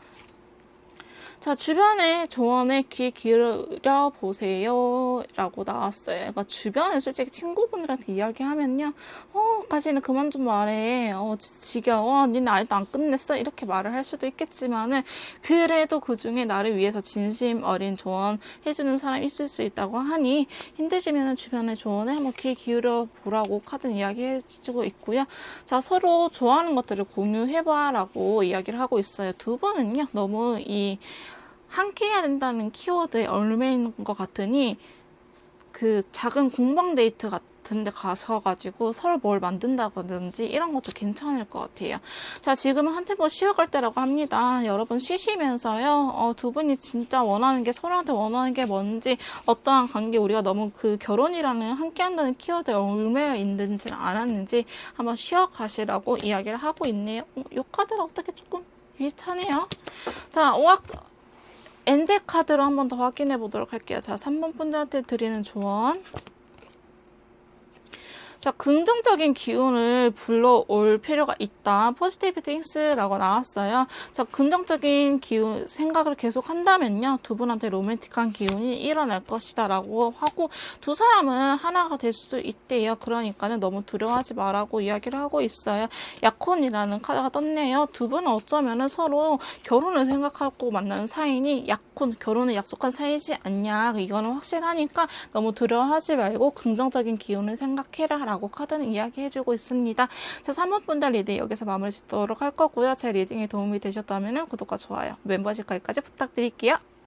자, 주변의 조언에 귀 기울여 보세요 라고 나왔어요. 그러니까 주변에 솔직히 친구분들한테 이야기하면요, 가시는 그만 좀 말해, 지겨워, 니네 아직도 안 끝냈어, 이렇게 말을 할 수도 있겠지만은, 그래도 그 중에 나를 위해서 진심 어린 조언 해주는 사람이 있을 수 있다고 하니, 힘드시면은 주변의 조언에 한번 귀 기울여 보라고 카드는 이야기해주고 있고요. 자, 서로 좋아하는 것들을 공유해봐 라고 이야기를 하고 있어요. 두 분은요, 너무 함께 해야 된다는 키워드에 얽매인 것 같으니 그 작은 공방 데이트 같은 데 가셔가지고 서로 뭘 만든다든지 이런 것도 괜찮을 것 같아요. 자, 지금은 한 템포 쉬어갈 때라고 합니다. 여러분 쉬시면서요, 두 분이 진짜 원하는 게, 서로한테 원하는 게 뭔지, 어떠한 관계, 우리가 너무 그 결혼이라는 함께 한다는 키워드에 얽매여 있는지 않았는지 한번 쉬어가시라고 이야기를 하고 있네요. 이 카드랑 어떻게 조금 비슷하네요. 자, 엔젤 카드로 한 번 더 확인해 보도록 할게요. 자, 3번 분들한테 드리는 조언. 자, 긍정적인 기운을 불러올 필요가 있다. 포지티브 띵스라고 나왔어요. 자, 긍정적인 기운, 생각을 계속 한다면요, 두 분한테 로맨틱한 기운이 일어날 것이다 라고 하고, 두 사람은 하나가 될 수 있대요. 그러니까는 너무 두려워하지 말라고 이야기를 하고 있어요. 약혼이라는 카드가 떴네요. 두 분은 어쩌면은 서로 결혼을 생각하고 만나는 사이니 약혼, 결혼을 약속한 사이지 않냐. 이거는 확실하니까 너무 두려워하지 말고 긍정적인 기운을 생각해라 라고 카드는 이야기해주고 있습니다. 자, 3번 분들 리딩 여기서 마무리 짓도록 할 거고요. 제 리딩이 도움이 되셨다면 구독과 좋아요, 멤버십 가입까지 부탁드릴게요.